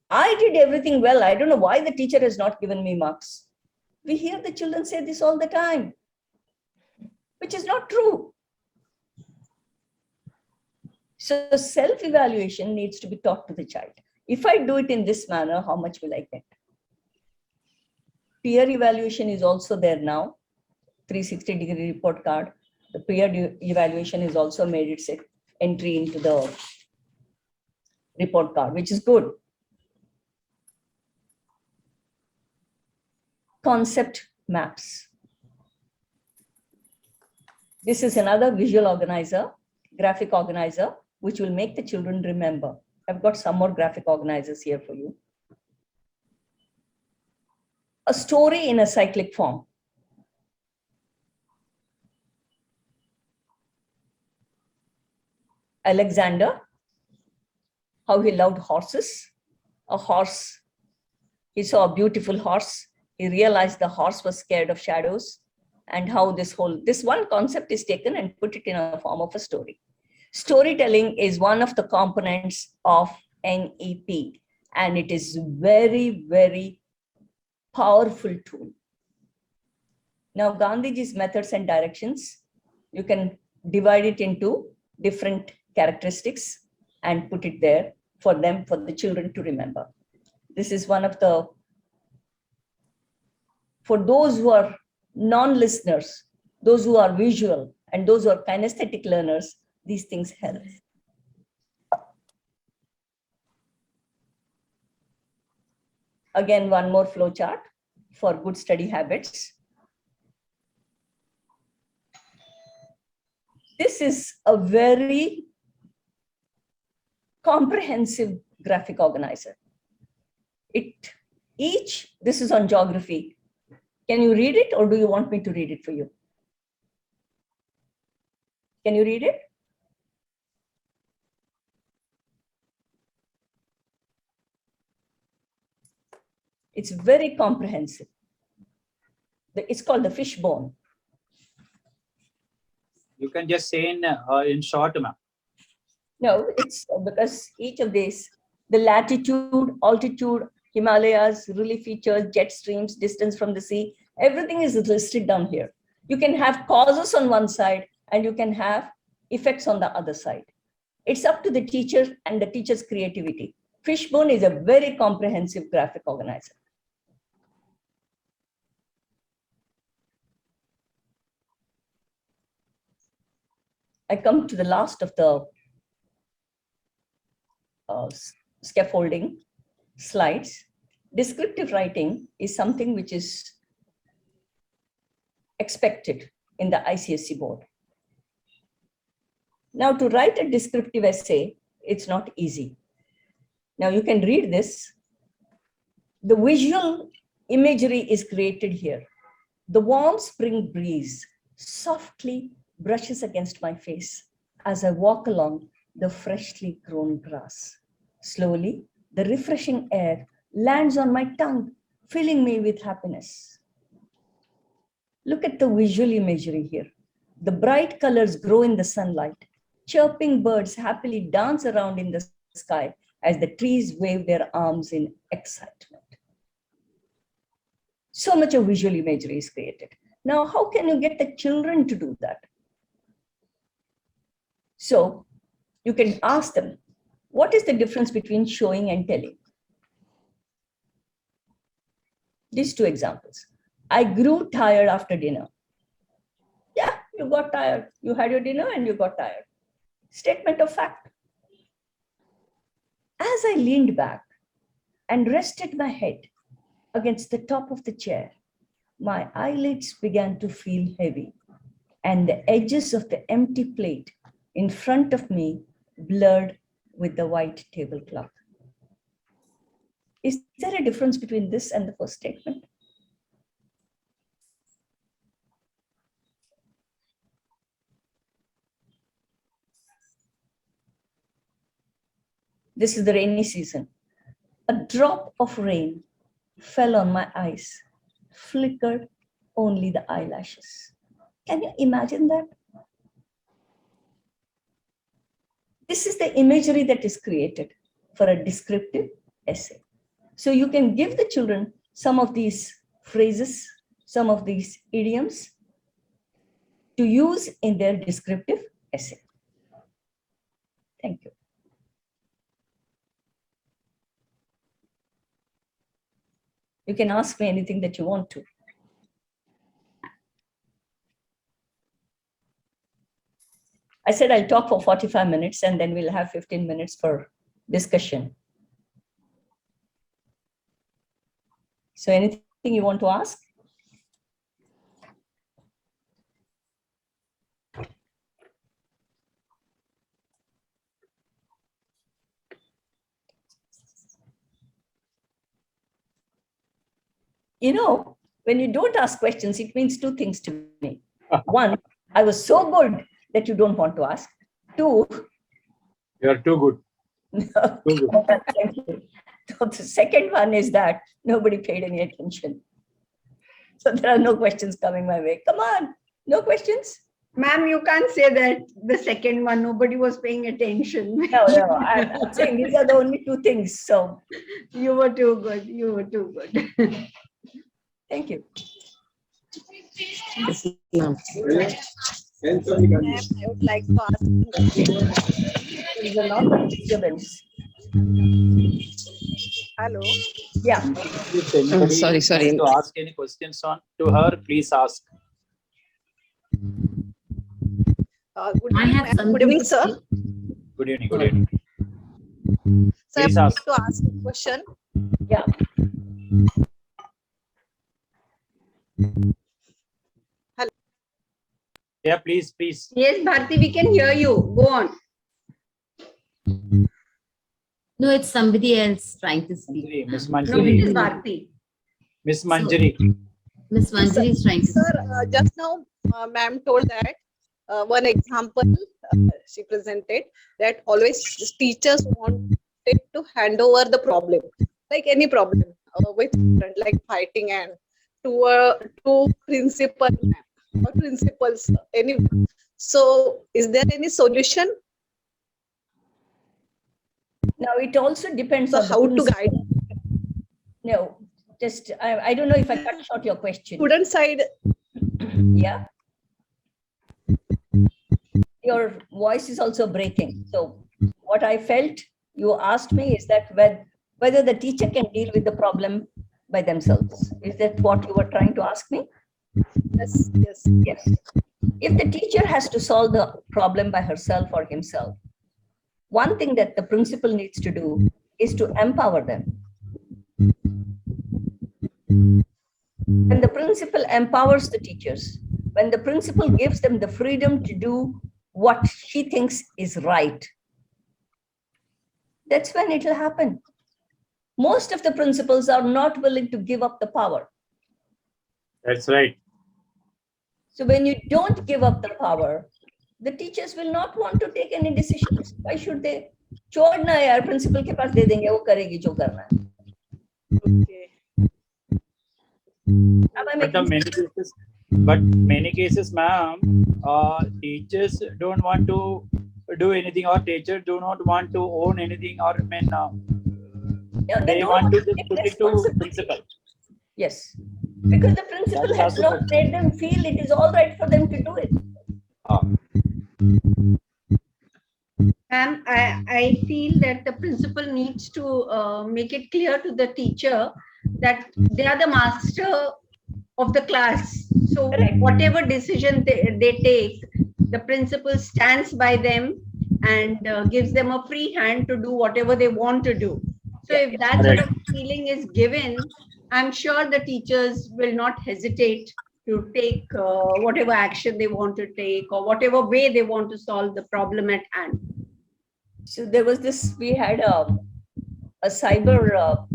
I did everything well. I don't know why the teacher has not given me marks. We hear the children say this all the time, which is not true. So self-evaluation needs to be taught to the child. If I do it in this manner, how much will I get? Peer evaluation is also there now, 360-degree report card. The peer evaluation is also made its entry into the report card, which is good. Concept maps. This is another visual organizer, graphic organizer, which will make the children remember. I've got some more graphic organizers here for you. A story in a cyclic form. Alexander, how he loved horses. A horse, he saw a beautiful horse. He realized the horse was scared of shadows, and how this one concept is taken and put it in a form of a story. Storytelling is one of the components of NEP, and it is very, very powerful tool. Now, Gandhiji's methods and directions, you can divide it into different characteristics and put it there for the children to remember. This is one of the, for those who are non-listeners, those who are visual, and those who are kinesthetic learners, these things help. Again, one more flow chart for good study habits. This is a very comprehensive graphic organizer. This is on geography. Can you read it, or do you want me to read it for you? Can you read it? It's very comprehensive. It's called the fishbone. You can just say in short, ma'am. No, it's because each of these, the latitude, altitude, Himalayas, relief features, jet streams, distance from the sea, everything is listed down here. You can have causes on one side and you can have effects on the other side. It's up to the teacher and the teacher's creativity. Fishbone is a very comprehensive graphic organizer. I come to the last of the scaffolding slides. Descriptive writing is something which is expected in the ICSE board. Now, to write a descriptive essay, it's not easy. Now, you can read this. The visual imagery is created here. The warm spring breeze softly brushes against my face as I walk along the freshly grown grass. Slowly, the refreshing air lands on my tongue, filling me with happiness. Look at the visual imagery here. The bright colors grow in the sunlight. Chirping birds happily dance around in the sky as the trees wave their arms in excitement. So much of visual imagery is created. Now, how can you get the children to do that? So you can ask them, what is the difference between showing and telling? These two examples. I grew tired after dinner. Yeah, you got tired. You had your dinner and you got tired. Statement of fact. As I leaned back and rested my head against the top of the chair, my eyelids began to feel heavy, and the edges of the empty plate in front of me blurred with the white tablecloth. Is there a difference between this and the first statement? This is the rainy season. A drop of rain fell on my eyes, flickered only the eyelashes. Can you imagine that? This is the imagery that is created for a descriptive essay. So you can give the children some of these phrases, some of these idioms to use in their descriptive essay. Thank you. You can ask me anything that you want to. I said I'll talk for 45 minutes and then we'll have 15 minutes for discussion. So anything you want to ask? You know, when you don't ask questions, it means two things to me. One, I was so good that you don't want to ask. Two, you are too good. No. Too good. Thank you. So the second one is that nobody paid any attention. So there are no questions coming my way. Come on, no questions? Ma'am, you can't say that the second one, nobody was paying attention. No, I'm saying these are the only two things. So you were too good. You were too good. Thank you. Yes, ma'am. I would like to ask. There is a lot of disturbance. Hello. Yeah. Sorry. To ask any questions on to her, please ask. Good evening, sir. Good evening. Good evening. Sir, Please I would ask. like to ask a question. Yeah. Hello. Yeah, please. Yes, Bharti, we can hear you. Go on. No, it's somebody else trying to speak. Miss No, it Manjari. is Bharti. Miss Manjari. Miss Manjari is trying to speak. Sir, just now, ma'am told that one example she presented, that always teachers wanted to hand over the problem, like any problem with student, like fighting, and to principal or principals, any. So, is there any solution? Now it also depends on how to guide. No, just I don't know if I cut short your question. Student side. Yeah. Your voice is also breaking. So what I felt you asked me is that whether the teacher can deal with the problem by themselves. Is that what you were trying to ask me? Yes. Yes. If the teacher has to solve the problem by herself or himself, one thing that the principal needs to do is to empower them. When the principal empowers the teachers, when the principal gives them the freedom to do what she thinks is right, that's when it will happen. Most of the principals are not willing to give up the power. That's right. So when you don't give up the power, the teachers will not want to take any decisions. Why should they? छोड़ना है यार, principal के पास दे देंगे, वो करेगी जो करना है. But many cases, ma'am, teachers don't want to do anything, or teachers do not want to own anything, or they want to just put it to principal. Yes, because the principal has not made them feel it is all right for them to do it. Ma'am, I feel that the principal needs to make it clear to the teacher that they are the master of the class. So whatever decision they take, the principal stands by them and gives them a free hand to do whatever they want to do. So if that sort of feeling is given, I'm sure the teachers will not hesitate to take whatever action they want to take or whatever way they want to solve the problem at hand. So there was this, we had a cyber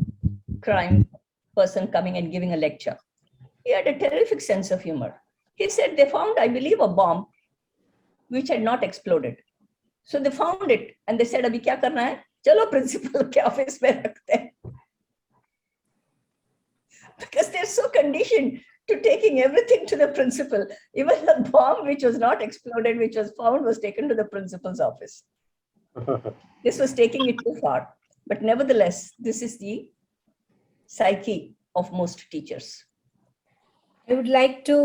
crime person coming and giving a lecture. He had a terrific sense of humor. He said they found, I believe, a bomb which had not exploded. So they found it and they said, "Abhi kya karna hai? Chalo principal ke office mein rakhte hain." Because they're so conditioned to taking everything to the principal. Even the bomb which was not exploded, which was found, was taken to the principal's office. This was taking it too far. But nevertheless, this is the psyche of most teachers. I would like to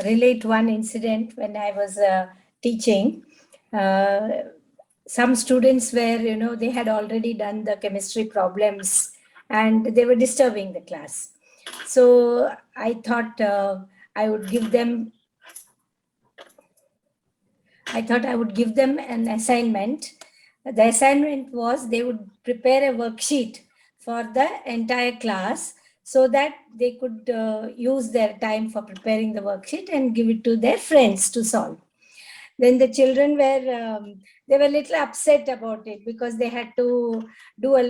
relate one incident when I was teaching. Some students were, they had already done the chemistry problems and they were disturbing the class. So I thought I would give them an assignment. The assignment was they would prepare a worksheet for the entire class so that they could use their time for preparing the worksheet and give it to their friends to solve. Then the children were, they were a little upset about it because they had to do a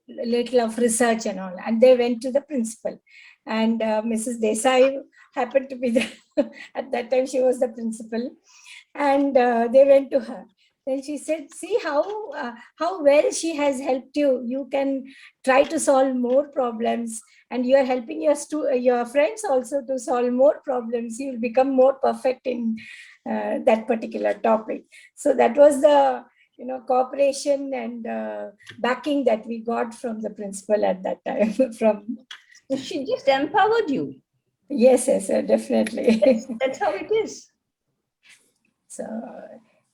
little of research and all. And they went to the principal. And Mrs. Desai happened to be there. At that time, she was the principal. And they went to her. Then she said, "See how well she has helped you. You can try to solve more problems, and you are helping your friends also to solve more problems. You will become more perfect in that particular topic." So that was the cooperation and backing that we got from the principal at that time. So she just empowered you. Yes, definitely. That's how it is. So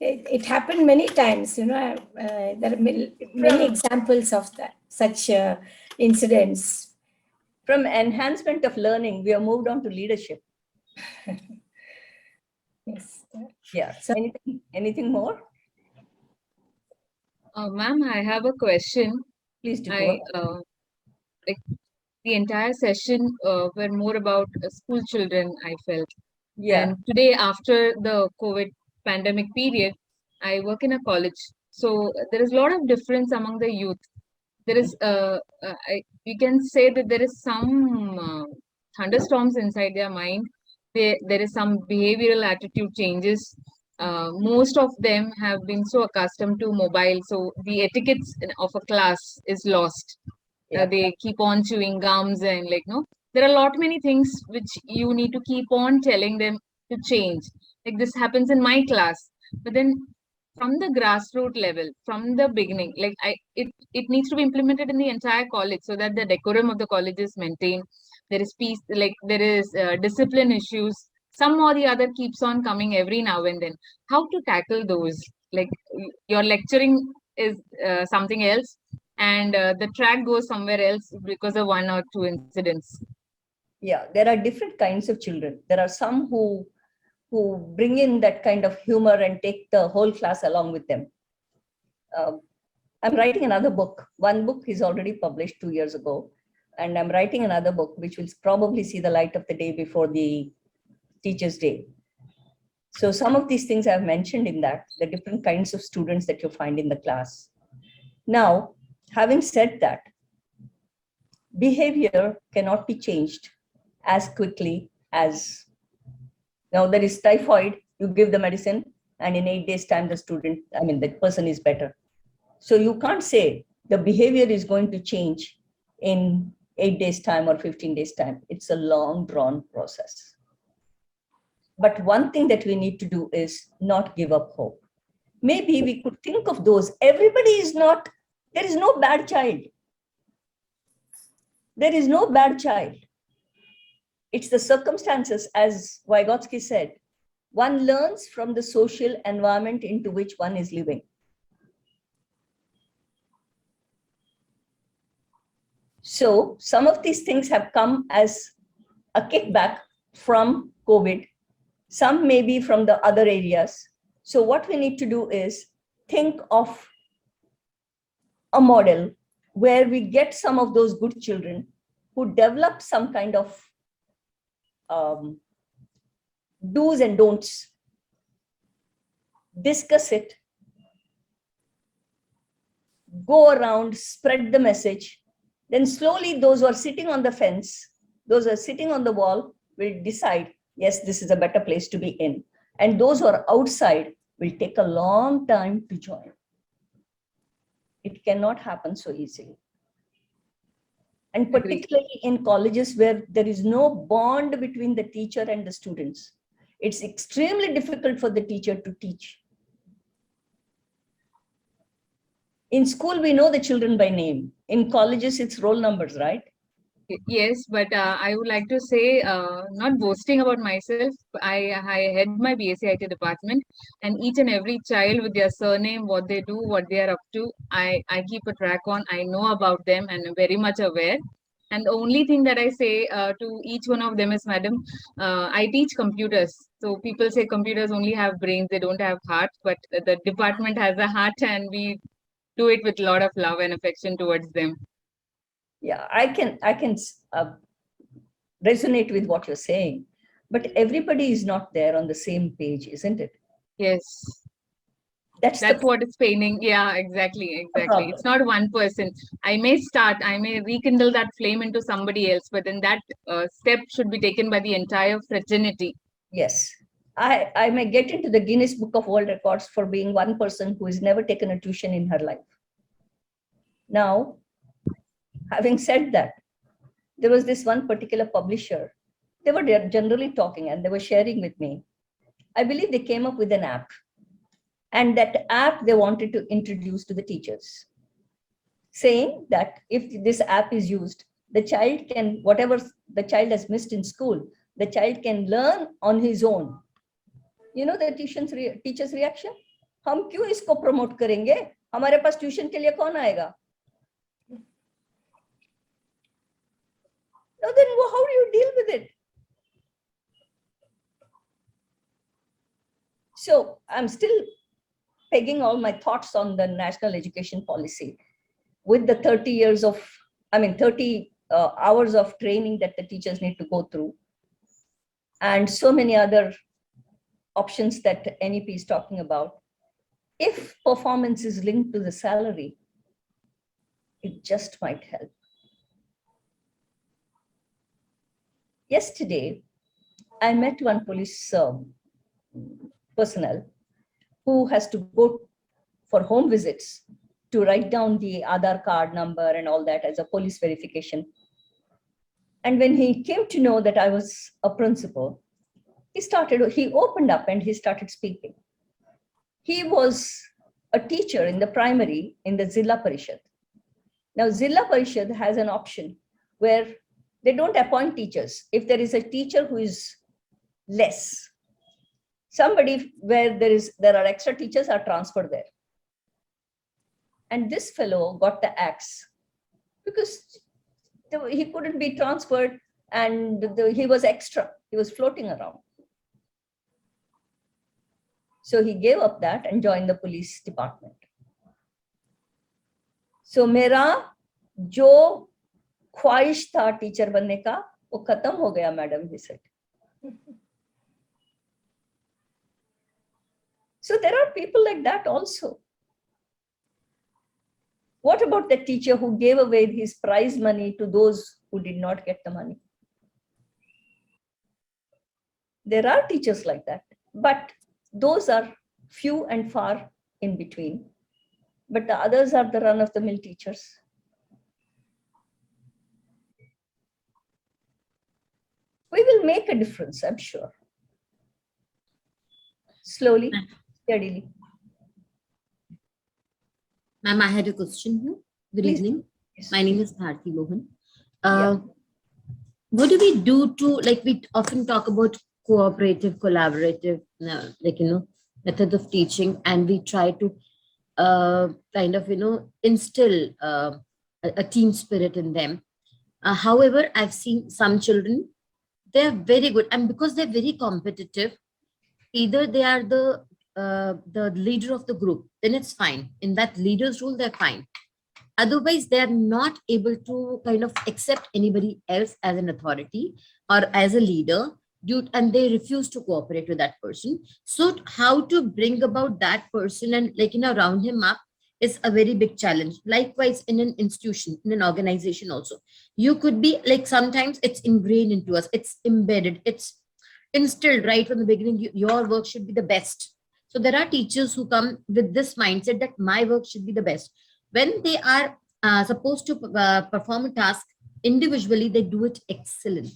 it happened many times. There are many examples of that, such incidents. From enhancement of learning, we have moved on to leadership. Yes. Yeah. So anything more? Ma'am, I have a question. Please do. Like the entire session were more about school children, I felt. Yeah. And today, after the COVID pandemic period, I work in a college. So there is a lot of difference among the youth. There is, you can say that there is some thunderstorms inside their mind. There is some behavioral attitude changes. Most of them have been so accustomed to mobile. So the etiquettes of a class is lost. Yeah. They keep on chewing gums and there are a lot many things which you need to keep on telling them to change. Like this happens in my class, but then from the grassroots level, from the beginning, it needs to be implemented in the entire college so that the decorum of the college is maintained. There is peace, there is discipline issues. Some or the other keeps on coming every now and then. How to tackle those? Like your lecturing is something else, and the track goes somewhere else because of one or two incidents. Yeah, there are different kinds of children. There are some who who bring in that kind of humor and take the whole class along with them. I'm writing another book. One book is already published 2 years ago, and I'm writing another book which will probably see the light of the day before the Teachers' Day. So some of these things I've mentioned in that, the different kinds of students that you find in the class. Now, having said that, behavior cannot be changed as quickly as, now there is typhoid, you give the medicine, and in 8 days time, the person is better. So you can't say the behavior is going to change in 8 days time or 15 days time. It's a long drawn process. But one thing that we need to do is not give up hope. Maybe we could think of those. Everybody is not, there is no bad child. There is no bad child. It's the circumstances, as Vygotsky said, one learns from the social environment into which one is living. So some of these things have come as a kickback from COVID. Some may be from the other areas. So what we need to do is think of a model where we get some of those good children who develop some kind of do's and don'ts, discuss it, go around, spread the message. Then slowly those who are sitting on the fence, those who are sitting on the wall will decide, yes, this is a better place to be in. And those who are outside will take a long time to join. It cannot happen so easily. And particularly in colleges where there is no bond between the teacher and the students, it's extremely difficult for the teacher to teach. In school, we know the children by name. In colleges, it's roll numbers, right? Yes, but I would like to say, not boasting about myself, I head my BSc IT department, and each and every child with their surname, what they do, what they are up to, I keep a track on. I know about them and I'm very much aware. And the only thing that I say to each one of them is, madam, I teach computers. So people say computers only have brains, they don't have hearts, but the department has a heart and we do it with a lot of love and affection towards them. Yeah, I can resonate with what you're saying, but everybody is not there on the same page, isn't it? Yes. That's what is paining. Yeah, exactly. It's not one person. I may rekindle that flame into somebody else, but then that step should be taken by the entire fraternity. Yes. I may get into the Guinness Book of World Records for being one person who has never taken a tuition in her life. Now, having said that, there was this one particular publisher. They were generally talking and they were sharing with me. I believe they came up with an app. And that app they wanted to introduce to the teachers, saying that if this app is used, the child can, whatever the child has missed in school, the child can learn on his own. You know the teacher's reaction? हम क्यों इसको promote करेंगे? हमारे पास tuition के लिए कौन आएगा? Now then, how do you deal with it? So I'm still pegging all my thoughts on the national education policy with the 30 hours of training that the teachers need to go through, and so many other options that NEP is talking about. If performance is linked to the salary, it just might help. Yesterday, I met one police personnel who has to go for home visits to write down the Aadhaar card number and all that as a police verification. And when he came to know that I was a principal, he opened up and he started speaking. He was a teacher in the primary in the Zilla Parishad. Now, Zilla Parishad has an option where they don't appoint teachers. If there is a teacher who is less, somebody where there are extra teachers are transferred there. And this fellow got the axe because he couldn't be transferred and he was extra. He was floating around. So he gave up that and joined the police department. So मेरा जो ख्वाहिश था teacher बनने का वो खत्म हो गया madam, he said. So there are people like that also. What about the teacher who gave away his prize money to those who did not get the money? There are teachers like that, but those are few and far in between. But the others are the run-of-the-mill teachers. We will make a difference, I'm sure. Slowly, steadily. Ma'am, I had a question here. Good Please. evening. Yes. My name is Bharti Mohan. Yeah. What do we do to, like, we often talk about cooperative, collaborative, methods of teaching, and we try to kind of, instill a team spirit in them. However, I've seen some children, they're very good, and because they're very competitive, either they are the leader of the group, then it's fine. In that leader's role, they're fine. Otherwise, they're not able to kind of accept anybody else as an authority or as a leader, and they refuse to cooperate with that person. So how to bring about that person and round him up is a very big challenge. Likewise, in an institution, in an organization also, you could be like, sometimes it's ingrained into us, it's embedded, it's instilled right from the beginning. Your work should be the best. So there are teachers who come with this mindset that my work should be the best. When they are supposed to perform a task individually, they do it excellent.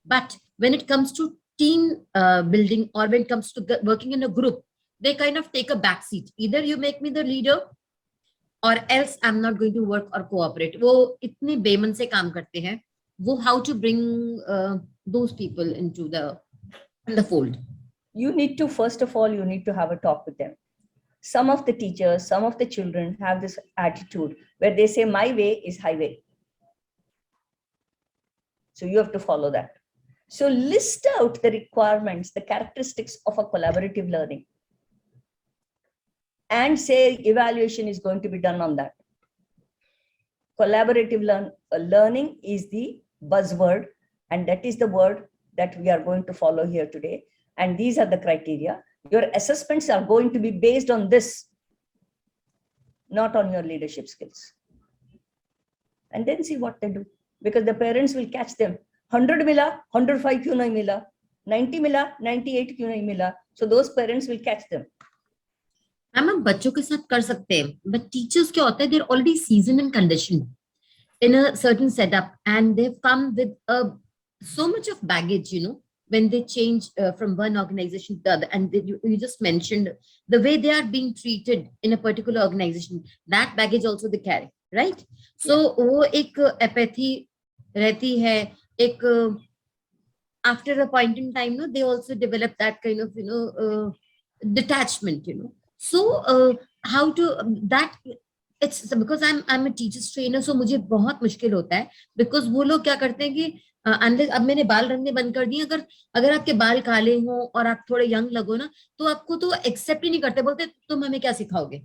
But when it comes to team building, or when it comes to working in a group, they kind of take a back seat. Either you make me the leader, or else I'm not going to work or cooperate. वो इतने बेमन से काम करते हैं. वो how to bring those people into the fold? You need to, first of all, you need to have a talk with them. Some of the teachers, some of the children have this attitude where they say, my way is highway. So you have to follow that. So list out the requirements, the characteristics of a collaborative learning, and say evaluation is going to be done on that. Collaborative learning is the buzzword, and that is the word that we are going to follow here today. And these are the criteria. Your assessments are going to be based on this, not on your leadership skills. And then see what they do, because the parents will catch them. 100 mila, 105 kyun nahi mila, 90 mila, 98 kyun nahi mila. So those parents will catch them. हम बच्चों के साथ कर सकते हैं, but teachers क्या होता है, they're already seasoned and conditioned in a certain setup, and they've come with so much of baggage, when they change from one organization to the other. And you just mentioned the way they are being treated in a particular organization, that baggage also they carry, right? So वो एक apathy रहती है, एक after a point in time, they also develop that kind of detachment, So how to that? It's because I'm a teacher's trainer, so मुझे बहुत मुश्किल होता है, because वो लोग क्या करते हैं कि अब मैंने बाल रंगने बंद कर दिए, अगर आपके बाल काले हो और आप थोड़े यंग लगो ना, तो आपको तो एक्सेप्ट ही नहीं करते, बोलते तुम हमें क्या सिखाओगे,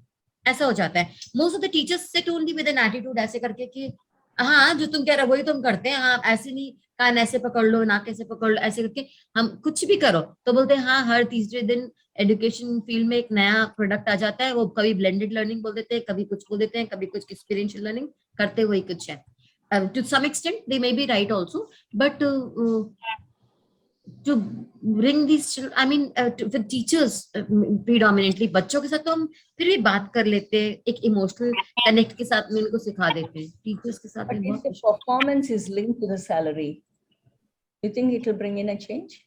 ऐसा हो जाता है. Most of the teachers sit only with an attitude, ऐसे करके कि हाँ जो तुम कह रहे हो वही तुम करते हैं, हाँ ऐसे नहीं, कान ऐसे पकड़ लो, नाक ऐसे पकड़ लो, ऐसे करके हम कुछ भी करो तो बोलते हैं हाँ. हर तीसरे दिन एजुकेशन फील्ड में एक नया प्रोडक्ट आ जाता है, वो कभी ब्लेंडेड लर्निंग बोल देते हैं, कभी कुछ बोल देते हैं, कभी कुछ एक्सपीरियंशियल लर्निंग, करते वही कुछ है. To some extent they may be right also, but to bring these children, I mean for teachers predominantly, बच्चों के साथ तो हम फिर भी बात कर लेते हैं, एक इमोशनल कनेक्ट के साथ में इनको सिखा देते हैं. टीचर्स के साथ But if the performance is linked to the salary, you think it will bring in a change?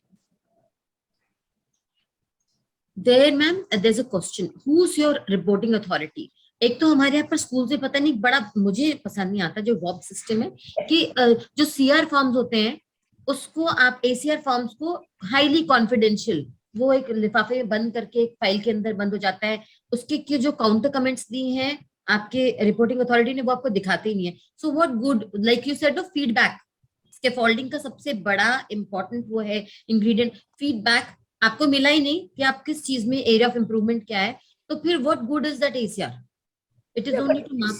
There, ma'am, there's a question. Who's your reporting authority? एक तो हमारे यहाँ पर स्कूल से पता नहीं, बड़ा मुझे पसंद नहीं आता जो वॉब सिस्टम है, कि जो सीआर फॉर्म्स होते हैं उसको आप एसीआर फॉर्म्स को हाईली कॉन्फिडेंशियल, वो एक लिफाफे में बंद करके एक फाइल के अंदर बंद हो जाता है. उसके जो काउंटर कमेंट्स दिए हैं आपके रिपोर्टिंग अथॉरिटी ने, वो आपको दिखाते ही नहीं है. So what good, like you said, feedback. Scaffolding का सबसे बड़ा इंपॉर्टेंट वो है इंग्रेडिएंट, फीडबैक. आपको मिला ही नहीं कि आप किस चीज में एरिया ऑफ इम्प्रूवमेंट क्या है, तो फिर what good is that ACR? It is only to mark.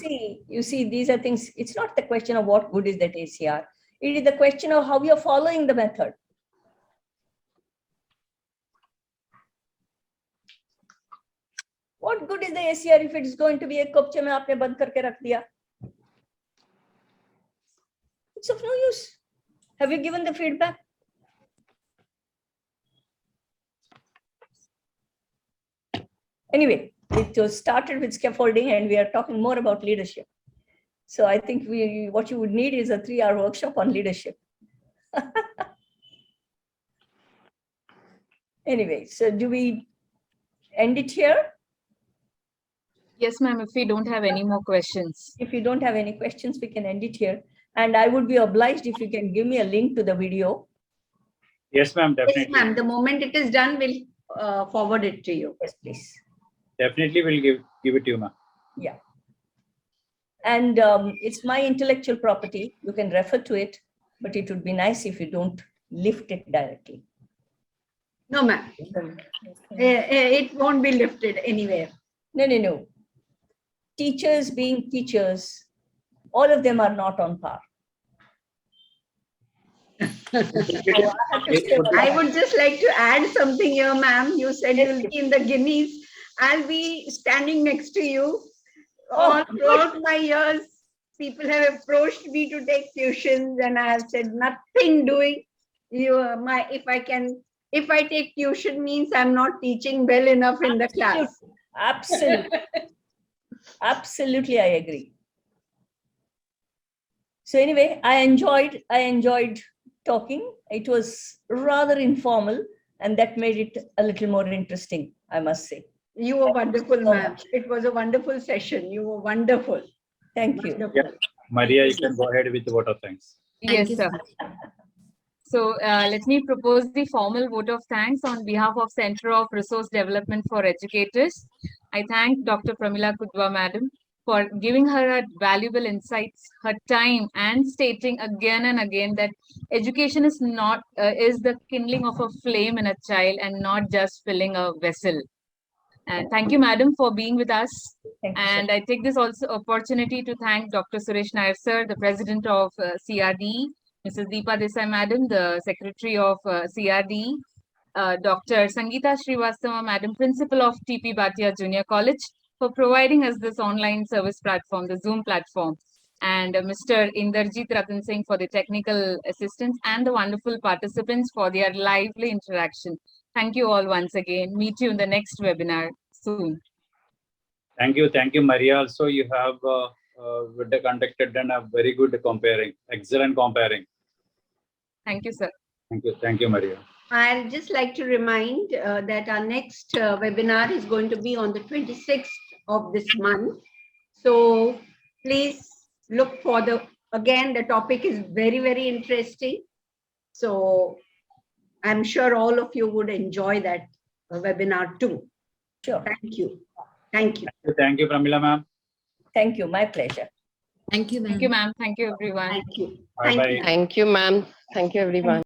You see, these are things. It's not the question of what good is that ACR. It is the question of how we are following the method. What good is the ACR if it is going to be एक कपचे में आपने बंद करके रख दिया? It's of no use. Have you given the feedback? Anyway, it was started with scaffolding, and we are talking more about leadership. So I think what you would need is a 3-hour workshop on leadership. Anyway, so do we end it here? Yes, ma'am, if we don't have any more questions. If you don't have any questions, we can end it here. And I would be obliged if you can give me a link to the video. Yes, ma'am, definitely. Yes, ma'am. The moment it is done, we'll forward it to you. Yes, please. Definitely will give it to you, ma'am. Yeah. And it's my intellectual property. You can refer to it, but it would be nice if you don't lift it directly. No, ma'am. It won't be lifted anywhere. No. Teachers being teachers, all of them are not on par. I would just like to add something here, ma'am. You said you'll be in the Guineas. I'll be standing next to you. All throughout my years, people have approached me to take tuitions, and I have said nothing doing. If I take tuition means I'm not teaching well enough in the class. Absolutely. Absolutely, I agree. So anyway, I enjoyed talking. It was rather informal, and that made it a little more interesting, I must say. You were wonderful, ma'am. It was a wonderful session. You were wonderful. Thank you. Yeah. Maria, you can go ahead with the vote of thanks. Yes, sir. So let me propose the formal vote of thanks on behalf of Center of Resource Development for Educators. I thank Dr. Pramila Kudva, madam, for giving her valuable insights, her time, and stating again and again that education is not is the kindling of a flame in a child and not just filling a vessel. And thank you, madam, for being with us. And I take this also opportunity to thank Dr. Suresh Nair, sir, the president of CRDE, Mrs. Deepa Desai, madam, the secretary of CRDE, Dr. Sangeeta Srivastava, madam, principal of TP Bhatia Junior College, for providing us this online service platform, the Zoom platform, and Mr. Inderjit Ratan Singh for the technical assistance, and the wonderful participants for their lively interaction. Thank you all once again. Meet you in the next webinar soon. Thank you, Maria. Also, you have conducted and a very good comparing, excellent comparing. Thank you, sir. Thank you, Maria. I'd just like to remind that our next webinar is going to be on the 26th of this month. So please look for again, the topic is very, very interesting. So I'm sure all of you would enjoy that webinar too. Sure. Thank you. Thank you. Thank you, Pramila, ma'am. Thank you. My pleasure. Thank you, ma'am. Thank you, ma'am. Thank you, everyone. Thank you. Bye-bye. Thank you, ma'am. Thank you, everyone.